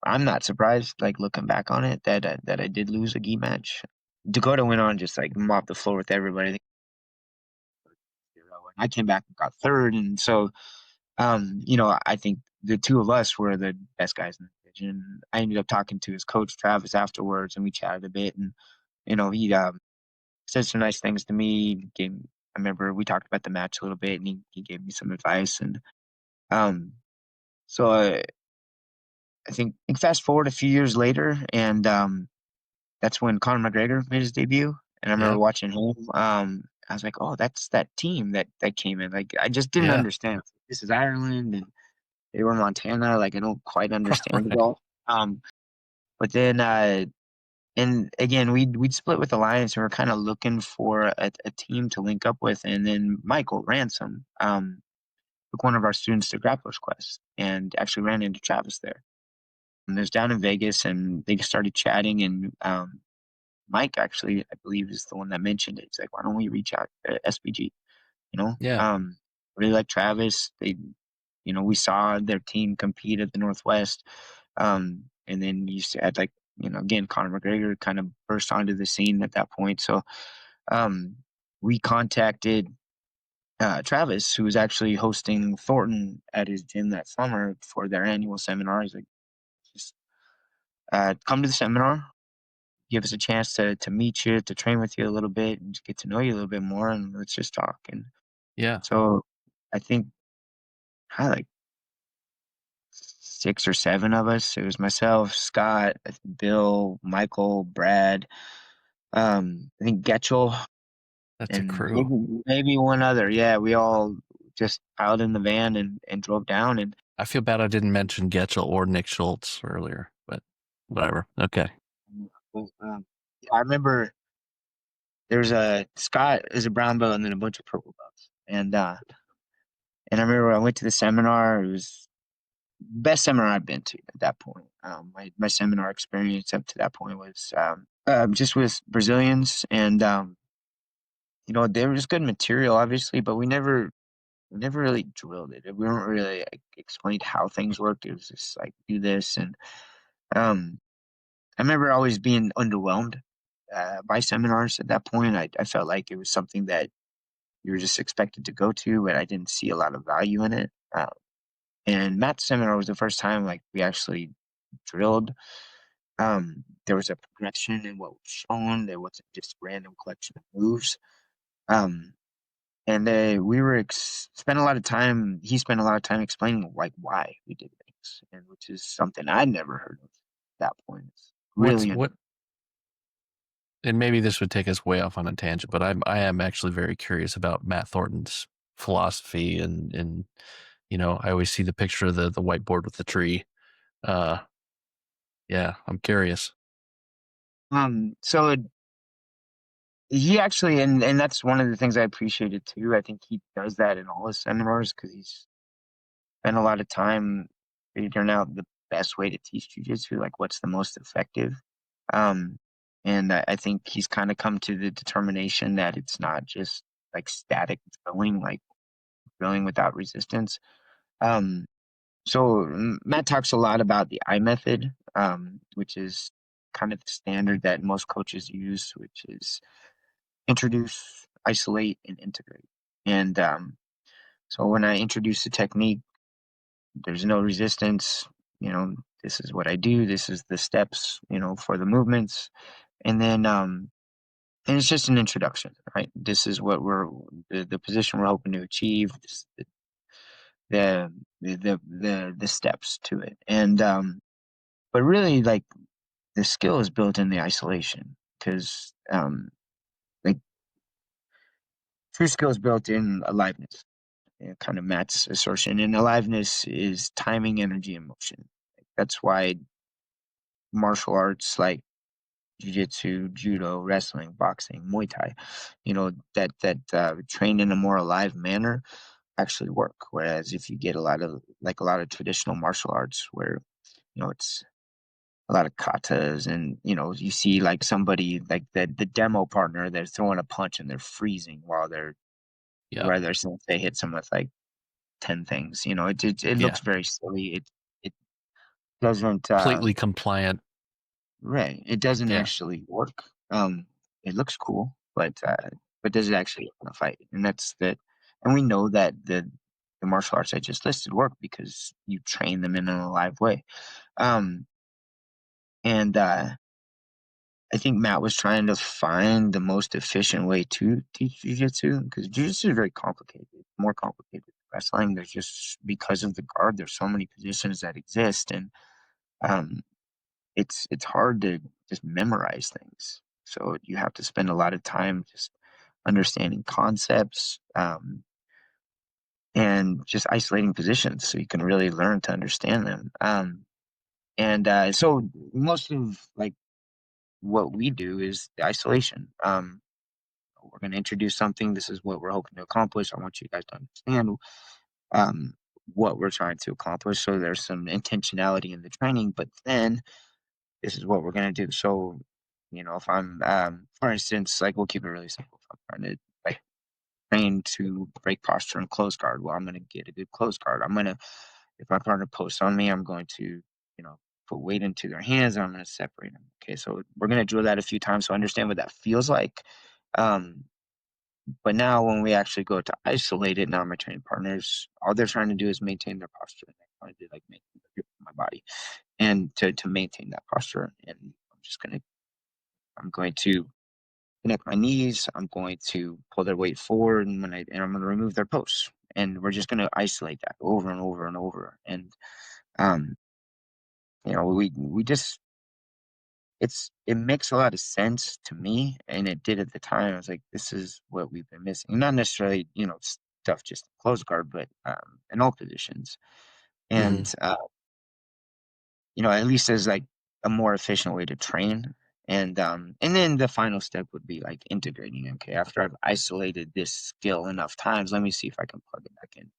I'm not surprised, like looking back on it, that I did lose a gi match. Dakota went on just like mop the floor with everybody. I came back and got third, and so I think the two of us were the best guys in the division. I ended up talking to his coach Travis afterwards, and we chatted a bit. And he said some nice things to me. I remember we talked about the match a little bit, and he gave me some advice. And um, so I think fast forward a few years later, and that's when Conor McGregor made his debut. And I remember yeah, watching him. I was like, oh, that's that team that came in. Like I just didn't yeah. understand. This is Ireland, and they were Montana. Like I don't quite understand it Right. all. But then and again we'd split with Alliance and we're kind of looking for a team to link up with. And then Michael Ransom took one of our students to Grappler's Quest and actually ran into Travis there. And it was down in Vegas and they started chatting and Mike actually I believe is the one that mentioned it. He's like, why don't we reach out to SBG? Yeah. Really like Travis. We saw their team compete at the Northwest. And then you had like, again, Conor McGregor kind of burst onto the scene at that point. So um, we contacted Travis, who was actually hosting Thornton at his gym that summer for their annual seminar. He's like, just come to the seminar, give us a chance to meet you, to train with you a little bit, and to get to know you a little bit more, and let's just talk. And Yeah. so I think I like 6 or 7 of us. It was myself, Scott, Bill, Michael, Brad, I think Getchell, That's a and crew. maybe one other. Yeah, we all just piled in the van and drove down. And I feel bad I didn't mention Getchell or Nick Schultz earlier, but whatever. Okay. yeah, I remember there's a Scott is a brown belt and then a bunch of purple belts. And I remember I went to the seminar. It was the best seminar I'd been to at that point. My seminar experience up to that point was just with Brazilians, and they were just good material, obviously, but we never really drilled it. We weren't really like, explained how things worked. It was just like do this, and um, I remember always being underwhelmed by seminars at that point. I felt like it was something that you were just expected to go to, but I didn't see a lot of value in it. And Matt's seminar was the first time like we actually drilled. There was a progression in what was shown. There wasn't just random collection of moves. Um, and we were spent a lot of time. He spent a lot of time explaining like why we did things, and which is something I'd never heard of at that point. It's What's really what and maybe this would take us way off on a tangent, but I am actually very curious about Matt Thornton's philosophy and I always see the picture of the whiteboard with the tree. Uh yeah, I'm curious. so he actually, and that's one of the things I appreciated too. I think he does that in all his seminars because he's spent a lot of time figuring out the best way to teach jujitsu, like what's the most effective. Um, and I think he's kind of come to the determination that it's not just like static drilling, like drilling without resistance. Um, so Matt talks a lot about the I method, which is kind of the standard that most coaches use, which is introduce, isolate, and integrate. And so when I introduce the technique, there's no resistance. This is what I do. This is the steps, for the movements. And then, and it's just an introduction, right? This is what the position we're hoping to achieve. This, the, the steps to it. And, but really like the skill is built in the isolation because, like true skill is built in aliveness. Kind of Matt's assertion. And aliveness is timing, energy, and motion. That's why martial arts like jiu-jitsu, judo, wrestling, boxing, Muay Thai, that trained in a more alive manner actually work. Whereas if you get a lot of traditional martial arts where, it's a lot of katas and, you see like somebody like the demo partner, they're throwing a punch and they're freezing Yeah. while their sensei hits them with like 10 things. It Yeah. looks very silly. It doesn't Completely compliant. right. It doesn't Yeah. actually work. It looks cool, but does it actually want to fight? And that's the and we know that the martial arts I just listed work because you train them in an alive way. Um, and I think Matt was trying to find the most efficient way to teach jujitsu because jujitsu is very complicated, more complicated than wrestling. There's just because of the guard, there's so many positions that exist, and um, it's hard to just memorize things. So you have to spend a lot of time just understanding concepts, and just isolating positions so you can really learn to understand them. And so most of like what we do is the isolation. We're going to introduce something. This is what we're hoping to accomplish. I want you guys to understand um, what we're trying to accomplish. So there's some intentionality in the training, but then this is what we're gonna do. So, if I'm, for instance, like we'll keep it really simple. If I'm trying to like trained to break posture and close guard. Well, I'm going to get a good close guard. If my partner posts on me, I'm going to, put weight into their hands and I'm going to separate them. Okay. So we're going to drill that a few times to understand what that feels like. Um, but now when we actually go to isolate it, now my training partners, all they're trying to do is maintain their posture. They're trying to like maintain the grip of my body and to maintain that posture. And I'm going to connect my knees. I'm going to pull their weight forward, and I'm going to remove their posts, and we're just going to isolate that over and over and over. And um, we just it makes a lot of sense to me, and it did at the time. I was like, this is what we've been missing. Not necessarily stuff just in close guard, but in all positions. Hmm. And at least as like a more efficient way to train. And then the final step would be like integrating. Okay, after I've isolated this skill enough times, let me see if I can plug it back in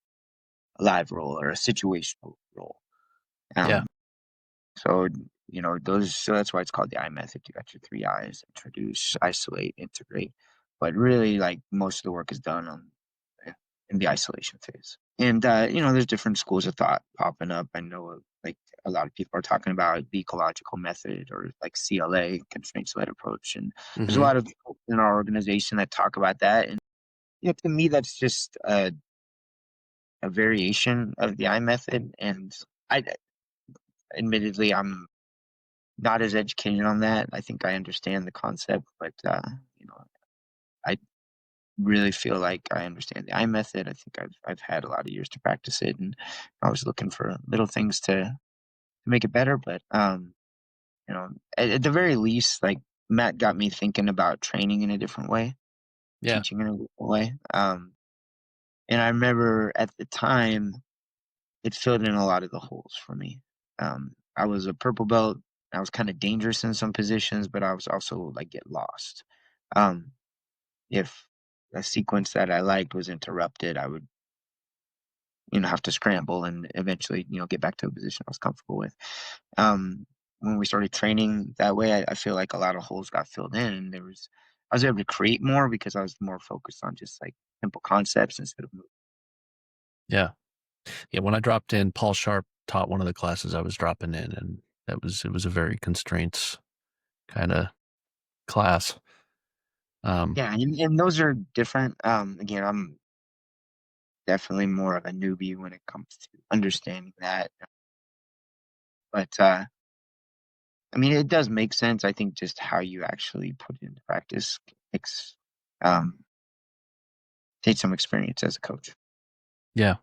a live role or a situational role. Yeah. Um, so so that's why it's called the I method. You got your three I's: introduce, isolate, integrate. But really, like most of the work is done in the isolation phase. And there's different schools of thought popping up. I know like a lot of people are talking about the ecological method or like CLA, constraints led approach. And there's a Hmm. lot of people in our organization that talk about that. And to me, that's just a variation of the I method. And I admittedly, I'm not as educated on that. I think I understand the concept, but I really feel like I understand the I method. I think I've had a lot of years to practice it, and I was looking for little things to make it better. But you know, at the very least, like Matt got me thinking about training in a different way, Yeah. teaching in a different way. And I remember at the time, it filled in a lot of the holes for me. I was a purple belt. I was kind of dangerous in some positions, but I was also like get lost. Um, if a sequence that I liked was interrupted, I would have to scramble and eventually get back to a position I was comfortable with. Um, when we started training that way, I feel like a lot of holes got filled in, and I was able to create more because I was more focused on just like simple concepts instead of movement. Yeah. Yeah. When I dropped in, Paul Sharp taught one of the classes I was dropping in, and it was a very constraints kind of class. Yeah, and those are different. Again, I'm definitely more of a newbie when it comes to understanding that, but I mean, it does make sense. I think just how you actually put it into practice takes um, takes some experience as a coach. Yeah.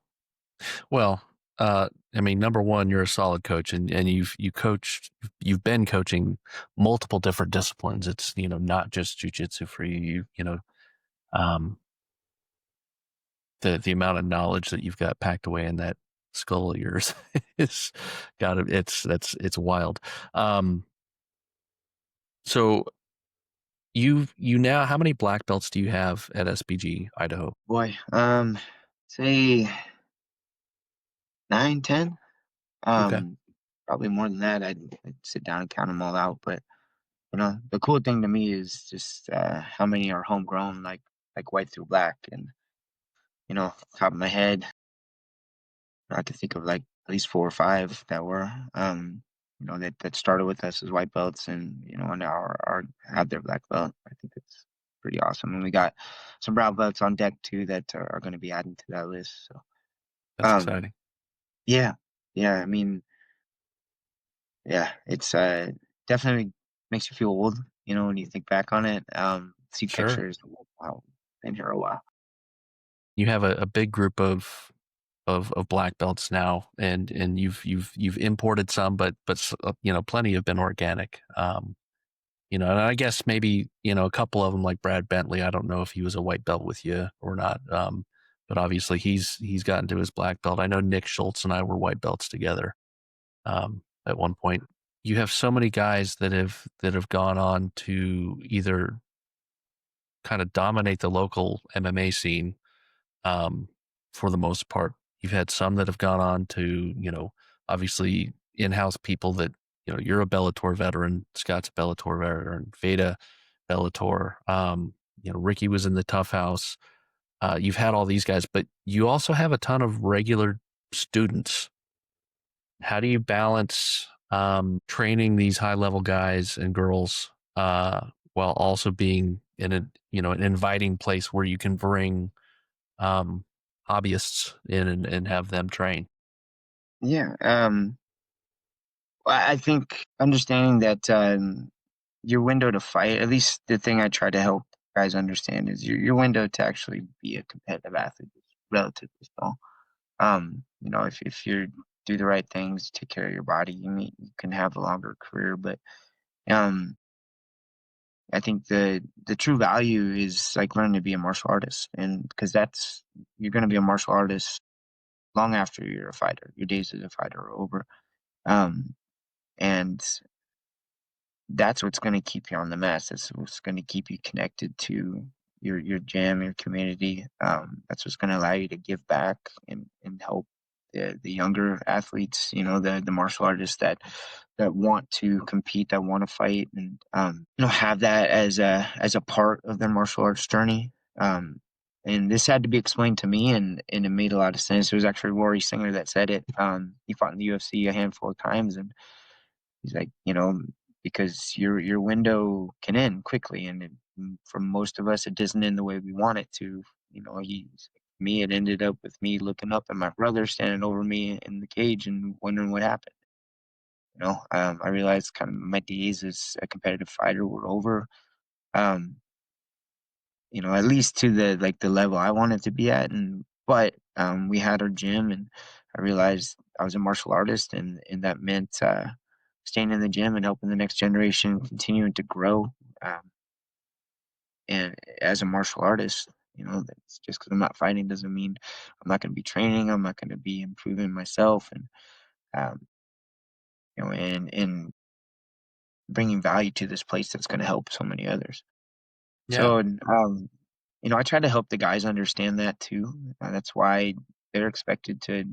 Well, I mean, number one, you're a solid coach, and you've been coaching multiple different disciplines. It's not just jujitsu for you. Um, the amount of knowledge that you've got packed away in that skull of yours is it's wild. Um, so you now, how many black belts do you have at SBG Idaho? Boy, say 9, 10. Okay. Um, Probably more than that. I'd sit down and count them all out. But the cool thing to me is just how many are homegrown, like white through black, and top of my head, I could think of like at least 4 or 5 that were that started with us as white belts, and now are have their black belt. I think it's pretty awesome, and we got some brown belts on deck too that are going to be adding to that list. So That's um, exciting. yeah, yeah. I mean, yeah, it's definitely makes you feel old, when you think back on it. See Sure. pictures. Wow, been here a while. You have a big group of black belts now, and you've imported some, but plenty have been organic. And I guess maybe a couple of them, like Brad Bentley. I don't know if he was a white belt with you or not. But obviously he's gotten to his black belt. I know Nick Schultz and I were white belts together at one point. You have so many guys that have gone on to either kind of dominate the local MMA scene, um, for the most part. You've had some that have gone on to, obviously in-house people that, you're a Bellator veteran, Scott's a Bellator veteran, Veda, Bellator. Ricky was in the Tough House. you've had all these guys, but you also have a ton of regular students. How do you balance training these high level guys and girls while also being in a an inviting place where you can bring um, hobbyists in and have them train? Yeah. I think understanding that your window to fight, at least the thing I try to help guys understand is your window to actually be a competitive athlete is relatively small. If you do the right things, take care of your body, you can have a longer career. But um, I think the true value is like learning to be a martial artist, and because that's you're going to be a martial artist long after you're a fighter. Your days as a fighter are over. Um, and that's what's gonna keep you on the mat. That's what's gonna keep you connected to your gym, your community. That's what's gonna allow you to give back and help the younger athletes, the martial artists that want to compete, that want to fight, and have that as a part of their martial arts journey. And this had to be explained to me, and it made a lot of sense. It was actually Rory Singer that said it. He fought in the UFC a handful of times, and he's like, because your window can end quickly, and for most of us, it doesn't end the way we want it to. Me, it ended up with me looking up at my brother standing over me in the cage and wondering what happened. I realized kind of my days as a competitive fighter were over. Um, at least to the level I wanted to be at, but we had our gym, and I realized I was a martial artist, and that meant staying in the gym and helping the next generation continuing to grow. Um, and as a martial artist, that's just because I'm not fighting doesn't mean I'm not going to be training. I'm not going to be improving myself, and um, and bringing value to this place that's going to help so many others. Yeah, So, I try to help the guys understand that too. That's why they're expected to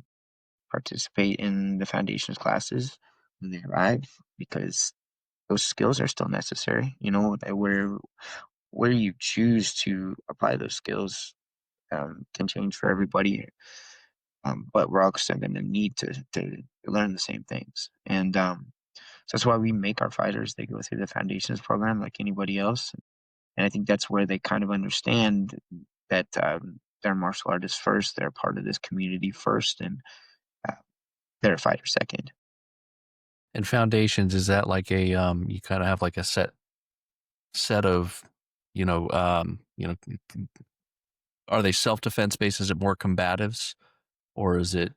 participate in the foundations classes when they arrive, because those skills are still necessary. Where you choose to apply those skills can change for everybody, but we're all still going to need to learn the same things. And so that's why we make our fighters. They go through the foundations program like anybody else, and I think that's where they kind of understand that they're martial artists first, they're part of this community first, and uh, they're a fighter second. and foundations, is that like a you kind of have like a set of you know um, you know are they self defense based? Is it more combatives, or is it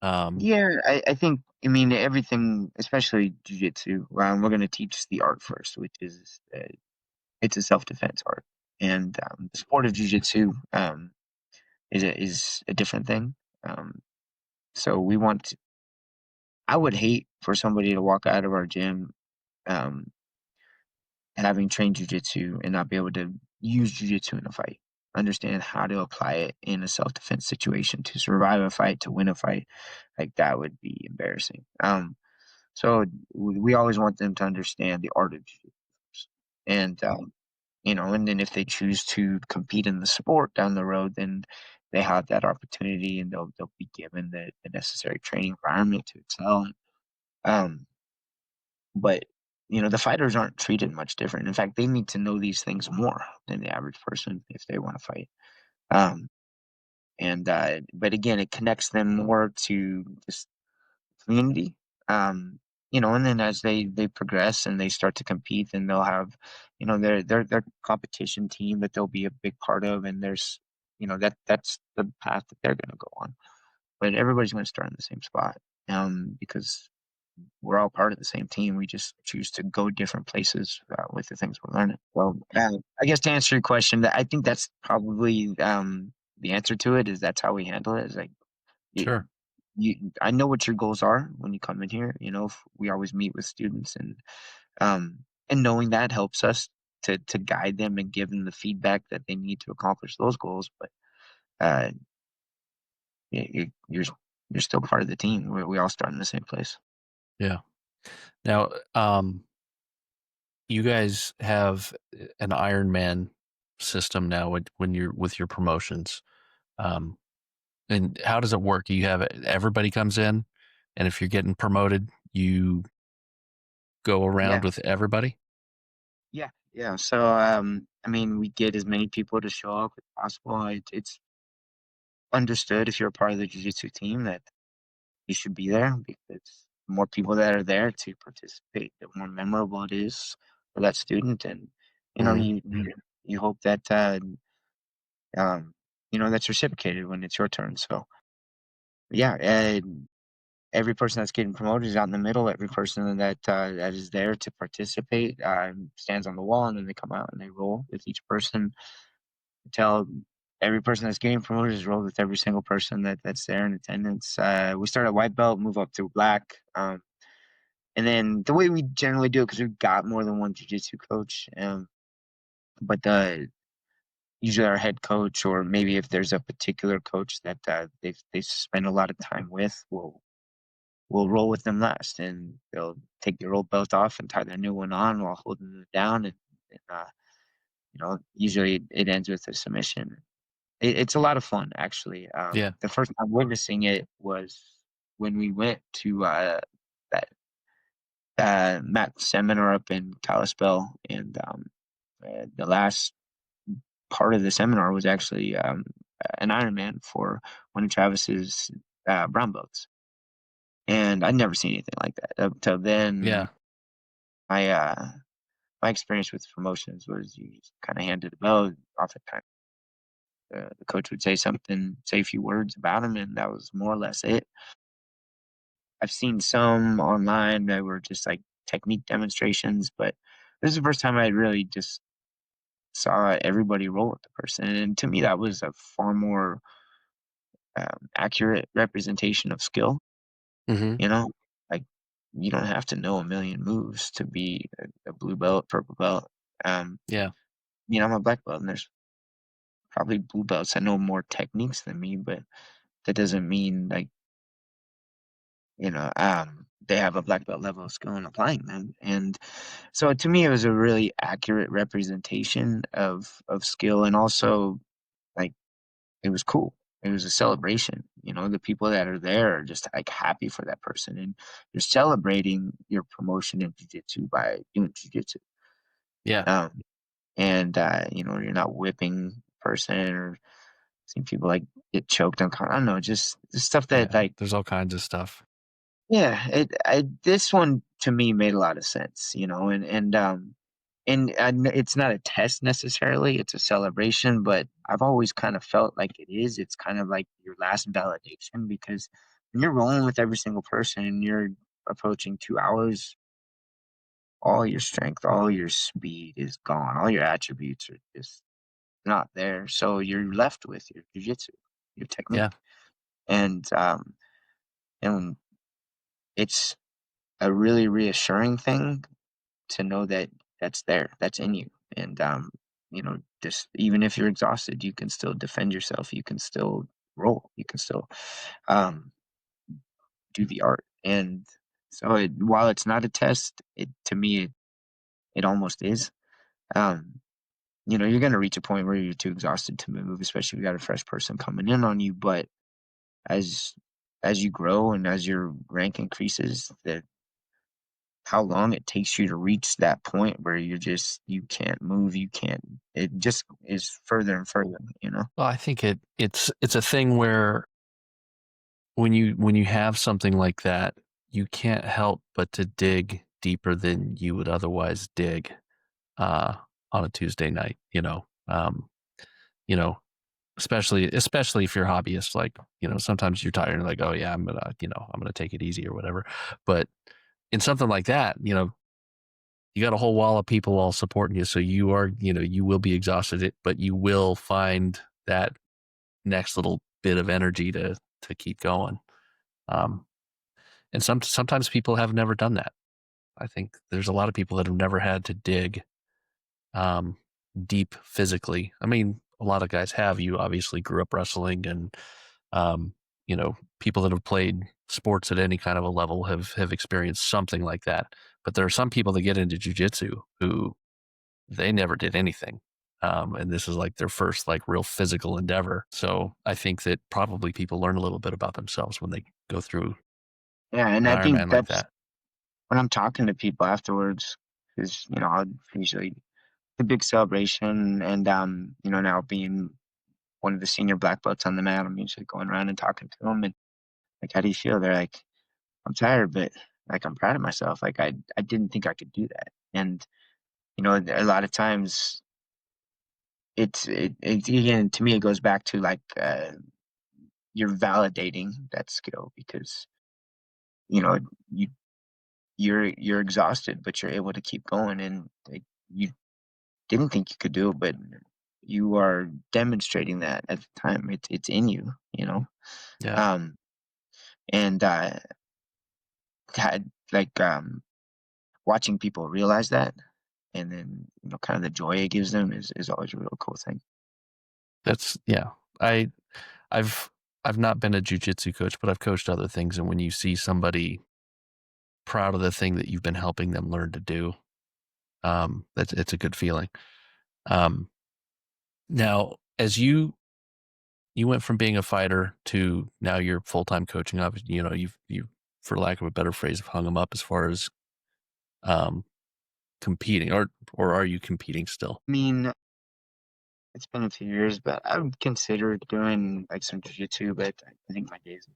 um, Yeah, I think, I mean, everything, especially jiu-jitsu, we're going to teach the art first, which is it's a self-defense art. And the sport of jiu-jitsu is a different thing. Um, so I would hate for somebody to walk out of our gym um, having trained jujitsu and not be able to use jujitsu in a fight, understand how to apply it in a self-defense situation to survive a fight, to win a fight. Like that would be embarrassing. So we always want them to understand the art of jiu-jitsu, and and then if they choose to compete in the sport down the road, then they have that opportunity, and they'll be given the necessary training environment to excel. Um, but, the fighters aren't treated much different. In fact, they need to know these things more than the average person if they wanna fight. Um, but again, it connects them more to this community. Um, and then as they progress and they start to compete, then they'll have, their competition team that they'll be a big part of, and that's the path that they're gonna go on. But everybody's gonna start in the same spot, because we're all part of the same team. We just choose to go different places with the things we're learning. Well, I guess to answer your question, I think that's probably the answer to it. Is that's how we handle it. Is like you, sure? I know what your goals are when you come in here. We always meet with students, and knowing that helps us to guide them and give them the feedback that they need to accomplish those goals. But uh, you're still part of the team. We all start in the same place. Yeah. Now, you guys have an Ironman system now when you're with your promotions. And how does it work? You have everybody comes in, and if you're getting promoted, you go Yeah, around with everybody. yeah. So, I mean, we get as many people to show up as possible. It's understood if you're a part of the jiu-jitsu team that you should be there because the more people that are there to participate, the more memorable it is for that student. And, you know, Mm-hmm. you hope that, that's reciprocated when it's your turn. So, yeah, every person that's getting promoted is out in the middle. Every person that is there to participate stands on the wall, and then they come out and they roll with each person. Tell every person that's getting promoted is rolled with every single person that's there in attendance. We start at white belt, move up to black, and then the way we generally do it because we've got more than one jujitsu coach, but usually our head coach or maybe if there's a particular coach that they spend a lot of time with, we'll roll with them last, and they'll take their old belt off and tie their new one on while holding it down, and usually it ends with a submission. It's a lot of fun, actually. Yeah. The first time witnessing it was when we went to that Matt seminar up in Kalispell, and the last part of the seminar was actually an Ironman for one of Travis's brown belts, and I'd never seen anything like that up till then. Yeah. My my experience with promotions was you just kind of handed the belt. Oftentimes, the coach would say something, say a few words about him, and that was more or less it. I've seen some online that were just like technique demonstrations, but this is the first time I really just saw everybody roll with the person, and to me, that was a far more accurate representation of skill. Mm-hmm. You know, like you don't have to know a million moves to be a blue belt, purple belt. Um, Yeah. I'm a black belt, and there's probably blue belts that know more techniques than me, but that doesn't mean like they have a black belt level of skill in applying them. And so to me, it was a really accurate representation of skill, and also like it was cool. It was a celebration. The people that are there are just like happy for that person, and you're celebrating your promotion in jujitsu by doing jujitsu. Yeah. Um, and you're not whipping person or seeing people like get choked on. I don't know, just the stuff that Yeah. like There's all kinds of stuff. yeah, this one to me made a lot of sense, and it's not a test necessarily, it's a celebration, but I've always kind of felt like it is. It's kind of like your last validation because when you're rolling with every single person and you're approaching 2 hours, all your strength, all your speed is gone. All your attributes are just not there. So you're left with your jujitsu, your Yeah. technique. And it's a really reassuring thing to know that that's there, that's in you. And just even if you're exhausted, you can still defend yourself. You can still roll. You can still um, do the art. And so, while it's not a test, it to me it almost is. Um, you're going to reach a point where you're too exhausted to move, especially if you got a fresh person coming in on you. But as as you grow and as your rank increases, that how long it takes you to reach that point where you can't move, it just is further and further. Well, I think it's a thing where when you have something like that, you can't help but to dig deeper than you would otherwise dig uh, on a Tuesday night. You know, especially if you're a hobbyist. Like, sometimes you're tired and like, oh yeah, I'm gonna take it easy or whatever. But in something like that, you got a whole wall of people all supporting you, so you will be exhausted, but you will find that next little bit of energy to keep going. Um, and sometimes people have never done that. I think there's a lot of people that have never had to dig um, deep physically. I mean, a lot of guys have. You obviously grew up wrestling, and um, people that have played sports at any kind of a level have experienced something like that. But there are some people that get into jujitsu who they never did anything. And this is like their first like real physical endeavor. So I think that probably people learn a little bit about themselves when they go through Yeah, and an I think Ironman like that's that. when I'm talking to people afterwards, because I'll usually the big celebration, and now being one of the senior black belts on the mat, I'm usually going around and talking to them, and like, how do you feel? They're like, I'm tired, but like I'm proud of myself. Like I didn't think I could do that, and a lot of times it again, to me, it goes back to like you're validating that skill, because you know you you're exhausted, but you're able to keep going, and like, you didn't think you could do it, but you are demonstrating that at the time. It's in you, Yeah, um and had like watching people realize that, and then kind of the joy it gives them is always a real cool thing. that's yeah. I I've I've not been a jujitsu coach, but I've coached other things, and when you see somebody proud of the thing that you've been helping them learn to do, that's it's a good feeling. Um, Now, as you went from being a fighter to now you're full time coaching up, you've for lack of a better phrase, have hung them up as far as um, competing, or are you competing still? I mean, it's been a few years, but I would consider doing like some jiu-jitsu, but I think my days of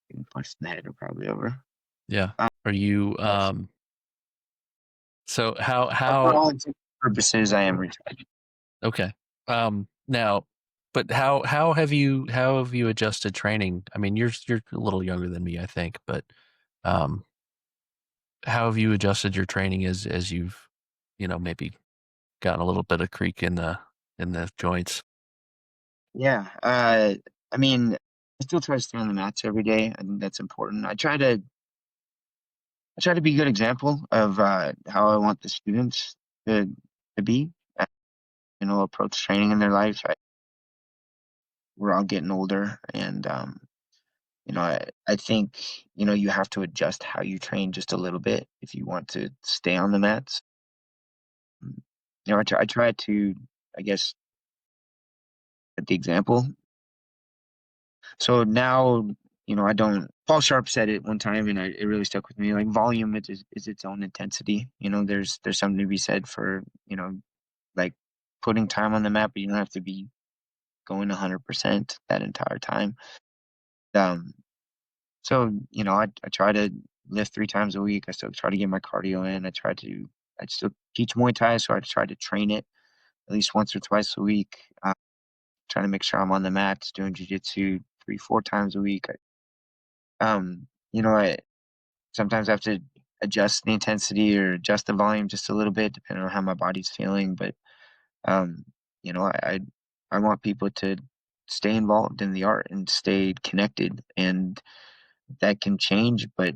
getting punched in the head are probably over. Yeah. Uh, Are you but so for how all intents and purposes, I am retired. okay. Now, but how have you adjusted training? I mean, you're a little younger than me, I think, but um how have you adjusted your training as you've maybe gotten a little bit of creak in the joints? Yeah, I mean, I still try to stay on the mats every day. I think that's important. I try to be a good example of how I want the students to to be, uh, approach training in their life. We're all getting older, and I think you have to adjust how you train just a little bit if you want to stay on the mats. Mm, I try to, I guess, set the example. So now, I don't. Paul Sharp said it one time, and it really stuck with me. Like, volume is its own intensity. There's something to be said for like putting time on the mat, but you don't have to be going 100% that entire time. Um, so I try to lift 3 times a week. I still try to get my cardio in. I still teach Muay Thai, so I try to train it at least once or twice a week. Trying to make sure I'm on the mats doing jujitsu 3, 4 times a week. I sometimes have to adjust the intensity or adjust the volume just a little bit depending on how my body's feeling. But um, I want people to stay involved in the art and stay connected, and that can change. But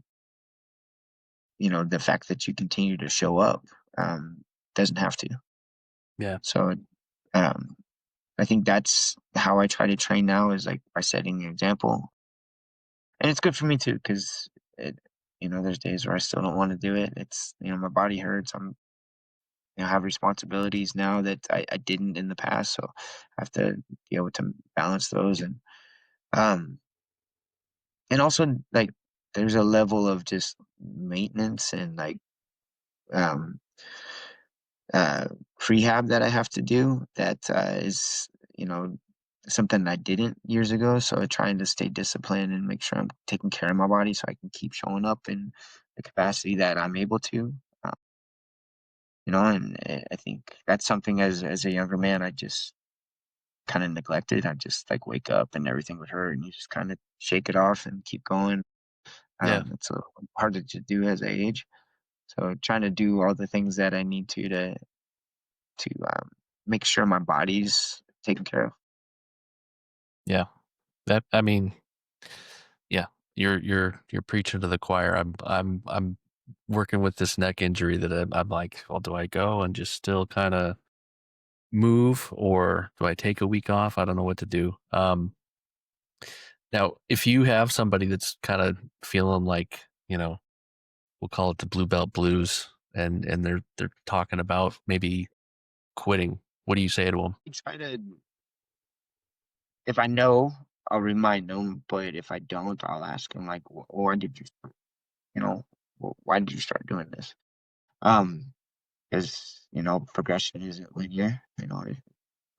the fact that you continue to show up doesn't have to. Yeah. So um, I think that's how I try to train now, is like by setting an example, and it's good for me too, because it there's days where I still don't want to do it. It's my body hurts. Have responsibilities now that I didn't in the past, so I have to be able to balance those, um and also like there's a level of just maintenance and like um uh prehab that I have to do that is something I didn't years ago. So trying to stay disciplined and make sure I'm taking care of my body so I can keep showing up in the capacity that I'm able to. Uh, and I think that's something as a younger man I just kind of neglected. I just like wake up and everything would hurt, and you just kind of shake it off and keep going. Yeah. It's a little harder to do as I age. So trying to do all the things that I need to make sure my body's taken care of. Yeah. That I mean, yeah. You're preaching to the choir. I'm working with this neck injury that I'm like, well, do I go and just still kind of move, or do I take a week off? I don't know what to do. Now, if you have somebody that's kind of feeling like, we'll call it the blue belt blues, and they're talking about maybe quitting, What do you say to them? I try to, if I know, I'll remind them, but if I don't, I'll ask them like, why did you, you know, why did you start doing this? Um, because progression isn't linear. It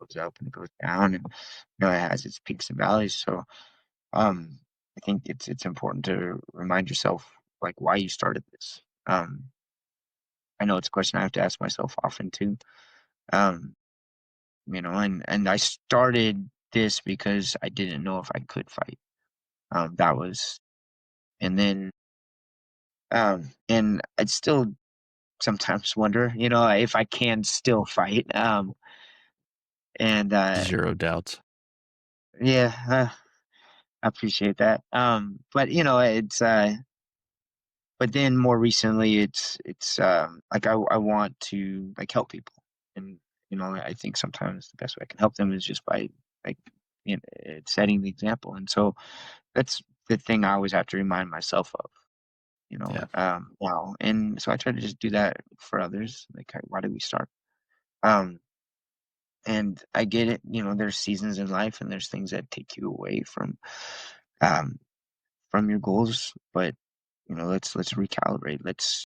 goes up and it goes down, and it has its peaks and valleys. So, um, I think it's important to remind yourself like why you started this. I know it's a question I have to ask myself often too. Um, and I started this because I didn't know if I could fight. That was, and then, and I'd still sometimes wonder, if I can still fight. And Zero doubts. yeah, I appreciate that. But it's but then more recently, it's like I want to like help people, and I think sometimes the best way I can help them is just by like setting the example, and so that's the thing I always have to remind myself of, Yeah. now, and so I try to just do that for others. Like, why did we start? Um, and I get it. There's seasons in life, and there's things that take you away um, from your goals, but let's recalibrate.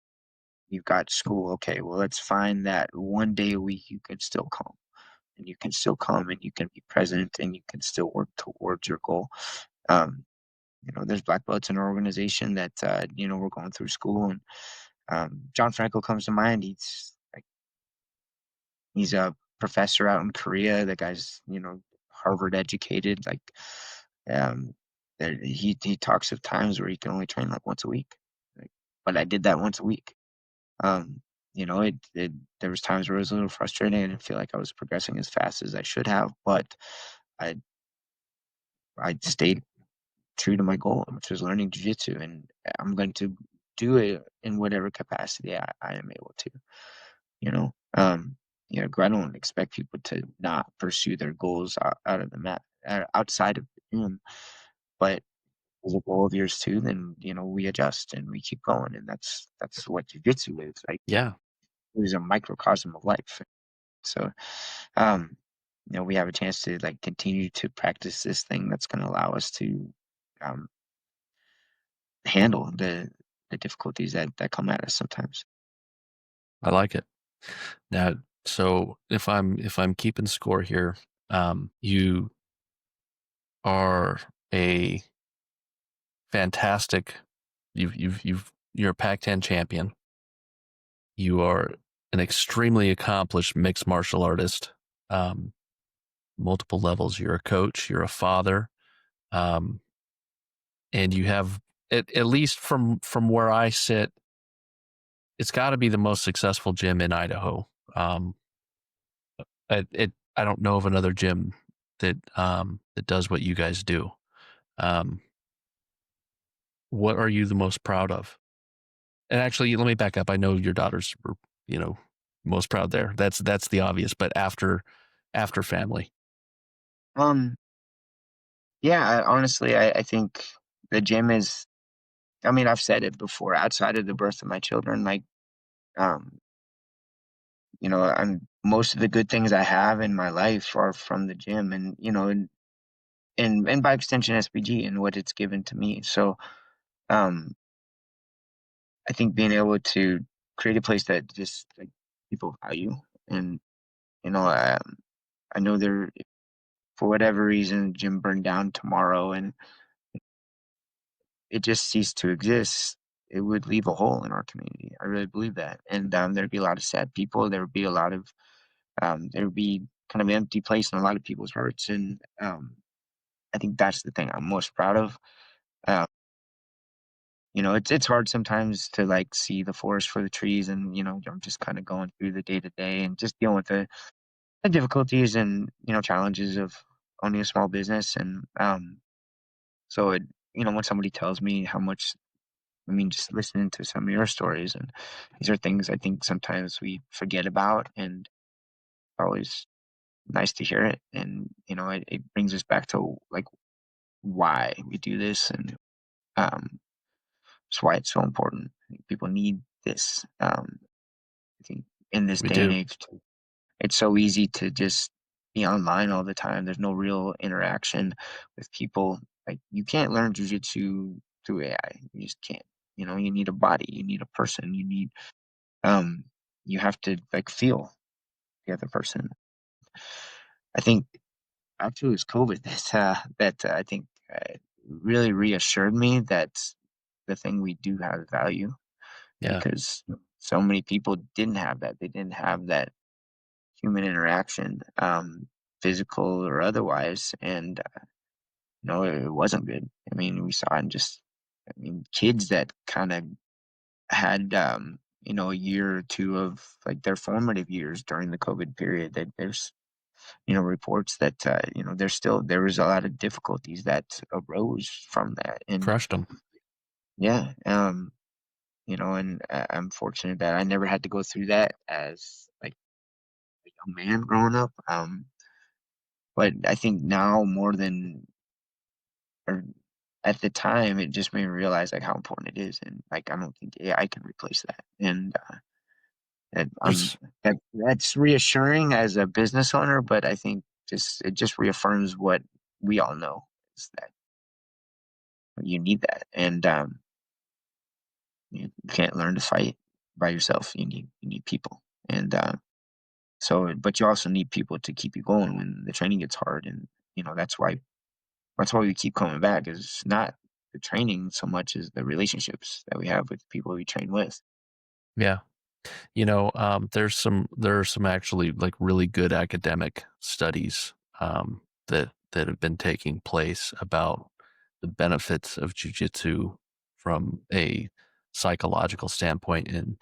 You've got school. Okay, well, let's find that one day a week you can still come, and you can still come, and you can be present, and you can still work towards your goal. Um, there's black belts in our organization that we're going through school, and John Franco comes to mind. He's a professor out in Korea. The guy's Harvard educated. Like, um, he talks of times where he can only train like once a week. Like, but I did that once a week. Um, there was times where it was a little frustrating. I didn't feel like I was progressing as fast as I should have, but I I stayed true to my goal, which was learning jiu-jitsu, and I'm going to do it in whatever capacity I am able to. You know, um, I don't expect people to not pursue their goals out of the mat, outside of the gym, but as a goal of yours too, then we adjust and we keep going, and that's what jiu-jitsu is. Like, Yeah. it is a microcosm of life. So, um, we have a chance to like continue to practice this thing that's going to allow us to um, handle the difficulties that come at us sometimes. I like it. Now, so if I'm keeping score here, you are a fantastic. You're a Pac-10 champion. You are an extremely accomplished mixed martial artist. Um, Multiple levels. You're a coach. You're a father. Um, and you have at least from where I sit, it's got to be the most successful gym in Idaho. Um, I don't know of another gym that does what you guys do. Um, what are you the most proud of? And actually, let me back up. I know your daughters were, you know, most proud there. That's the obvious. But after family, Um, yeah, honestly, I think the gym is. I mean, I've said it before. Outside of the birth of my children, like, um, I'm most of the good things I have in my life are from the gym, and and by extension SBG and what it's given to me. So, um, I think being able to create a place that just like people value, and I know there for whatever reason, gym burned down tomorrow and it just ceased to exist, it would leave a hole in our community. I really believe that. And there'd be a lot of sad people. There would be a lot of, there would be kind of an empty place in a lot of people's hearts. And I think that's the thing I'm most proud of. Uh, it's hard sometimes to like see the forest for the trees, and I'm just kind of going through the day to day and just dealing with the difficulties and challenges of owning a small business. And so when somebody tells me how much, I mean, just listening to some of your stories, and these are things I think sometimes we forget about, and always nice to hear it. And it brings us back to like why we do this, and it's why it's so important. I think people need this. I think in this we day and do. age, too. it's so easy to just be online all the time. There's no real interaction with people. Like you can't learn jujitsu through AI. You just can't. You know, you need a body, you need a person, um you have to like feel the other person. I think actually it was COVID that I think really reassured me that the thing we do have value Yeah. because so many people didn't have that. They didn't have that human interaction, physical or otherwise, and no, it wasn't good. I mean, we saw in just, I mean, kids that kind of had, a year or two of like their formative years during the COVID period. That there's, reports that there was a lot of difficulties that arose from that, and Crushed them. yeah, and I'm fortunate that I never had to go through that as like a young man growing up. But I think now more than or at the time, it just made me realize like how important it is, and like I don't think AI can replace that. And that There's that's reassuring as a business owner, but I think it just reaffirms what we all know is that you need that, and you can't learn to fight by yourself. You need people, and but you also need people to keep you going when the training gets hard, and that's why we keep coming back. Is not the training so much as the relationships that we have with the people we train with. yeah. There are some actually like really good academic studies that have been taking place about the benefits of jujitsu from a psychological standpoint. And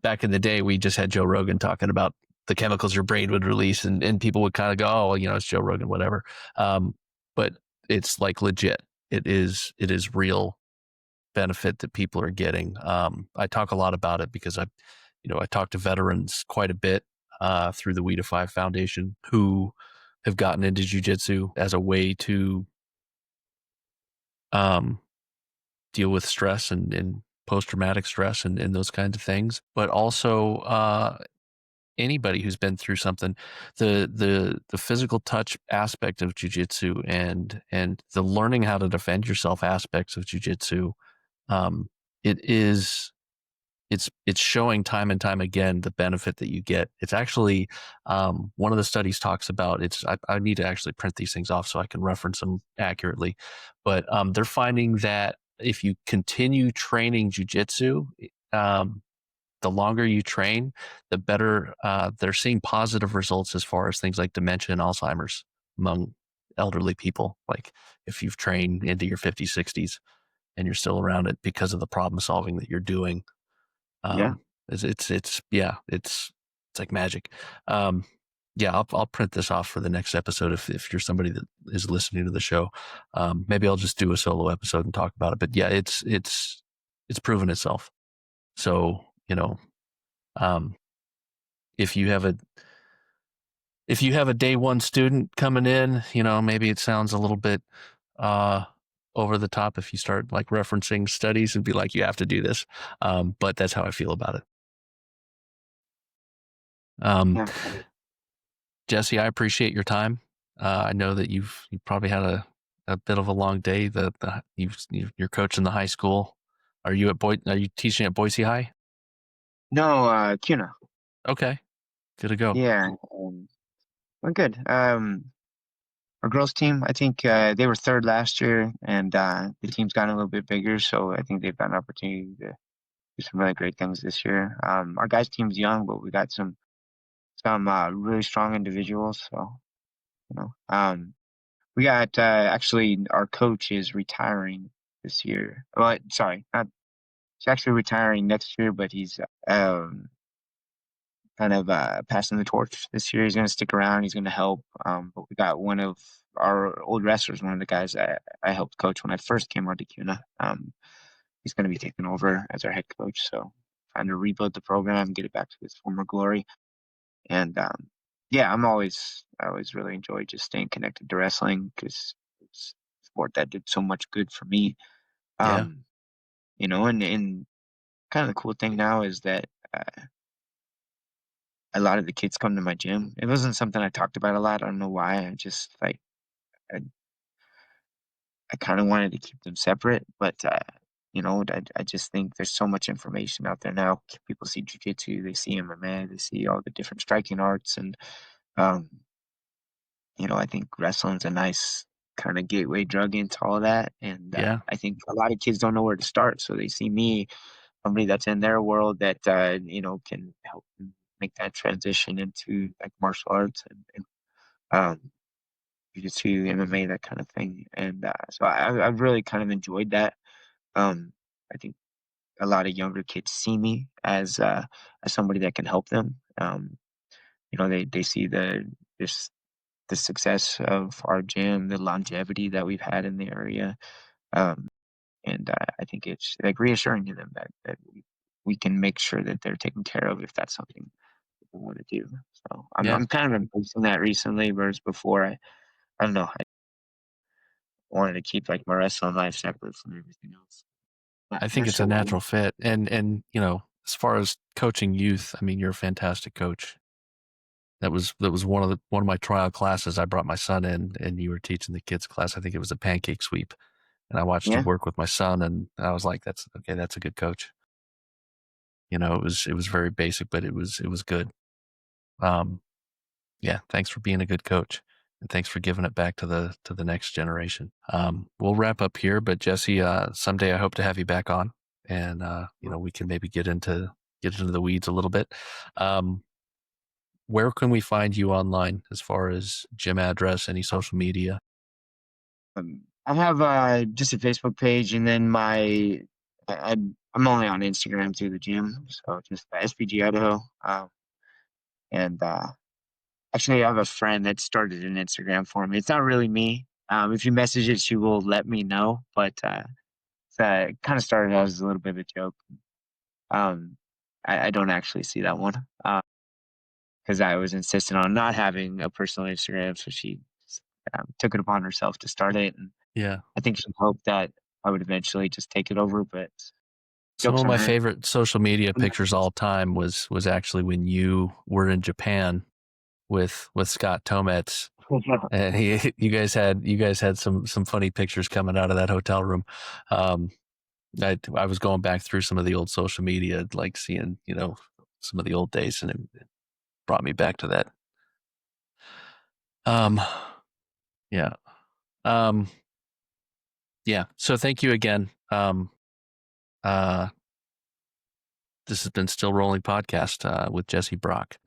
back in the day, we just had Joe Rogan talking about the chemicals your brain would release, and people would kind of go, "Oh, well, it's Joe Rogan, whatever." But it's like legit. It is real benefit that people are getting. I talk a lot about it because I talk to veterans quite a bit through the We to Five Foundation who have gotten into jujitsu as a way to um, deal with stress and post traumatic stress and those kinds of things, but also anybody who's been through something, the physical touch aspect of jujitsu and the learning how to defend yourself aspects of jujitsu, um, it is it's showing time and time again the benefit that you get. It's actually one of the studies talks about I need to actually print these things off so I can reference them accurately, but they're finding that if you continue training jujitsu, um, the longer you train, the better. They're seeing positive results as far as things like dementia and Alzheimer's among elderly people. Like if you've trained into your 50s, 60s, and you're still around it because of the problem solving that you're doing. Yeah, Um, it's like magic. Um, yeah, I'll print this off for the next episode if you're somebody that is listening to the show. Maybe I'll just do a solo episode and talk about it. But yeah, it's proven itself. So um, if you have a day one student coming in, maybe it sounds a little bit uh over the top if you start like referencing studies and be like, you have to do this. But that's how I feel about it. Um, yeah. Jesse, I appreciate your time. I know that you probably had a bit of a long day. You're coaching the high school. Are you teaching at Boise High? No, CUNA. Okay, good to go. Yeah, we're good. Our girls team, I think they were third last year, and the team's gotten a little bit bigger, so I think they've got an opportunity to do some really great things this year. Our guys' team's young, but we got some really strong individuals. So we got actually our coach is retiring this year. Well, sorry, not he's actually retiring next year, but he's kind of passing the torch this year. He's going to stick around. He's going to help. But we got one of our old wrestlers, one of the guys I helped coach when I first came on to CUNA. He's going to be taking over as our head coach. So trying to rebuild the program, get it back to its former glory. And yeah, I always really enjoyed just staying connected to wrestling because it's a sport that did so much good for me. Yeah, Um, and kind of the cool thing now is that uh, a lot of the kids come to my gym. It wasn't something I talked about a lot. I don't know why. I just like I, I kind of wanted to keep them separate, but I just think there's so much information out there now. People see jiu-jitsu, they see MMA, they see all the different striking arts, and um, I think wrestling's a nice kind of gateway drug into all that. And Yeah. I think a lot of kids don't know where to start, so they see me, somebody that's in their world that can help them make that transition into like martial arts and jiu-jitsu, MMA, that kind of thing. And so I've really kind of enjoyed that. I think a lot of younger kids see me as somebody that can help them. They see this the success of our gym, the longevity that we've had in the area, um, and I think it's like reassuring to them that we can make sure that they're taken care of if that's something they want to do. So Yeah. I'm kind of embracing that recently, whereas before I don't know, I wanted to keep like my wrestling life separate from everything else. Not I think not it's a sure why. natural fit. And as far as coaching youth, I mean, you're a fantastic coach. That was one of my trial classes. I brought my son in, and you were teaching the kids class. I think it was a pancake sweep, and I watched you Yeah. work with my son, and I was like, "That's okay. That's a good coach." It was very basic, but it was good. Um, yeah. Thanks for being a good coach, and thanks for giving it back to the next generation. We'll wrap up here, but Jesse, someday I hope to have you back on, and we can maybe get into the weeds a little bit. Um, where can we find you online as far as gym address, any social media? I have just a Facebook page, and then I'm only on Instagram through the gym, so just SBG Idaho. And Actually, I have a friend that started an Instagram for me. It's not really me. If you message it, she will let me know, but it kind of started out as a little bit of a joke. Um, I don't actually see that one because I was insistent on not having a personal Instagram, so she took it upon herself to start it, and Yeah. I think she hoped that I would eventually just take it over, but Some jokes of on my her. favorite social media pictures all time was actually when you were in Japan with Scott Tometz, and you guys had some funny pictures coming out of that hotel room. Um, I was going back through some of the old social media, like seeing some of the old days, and it brought me back to that. Um, yeah. Um, yeah. So thank you again. Uh, this has been Still Rolling Podcast with Jesse Brock.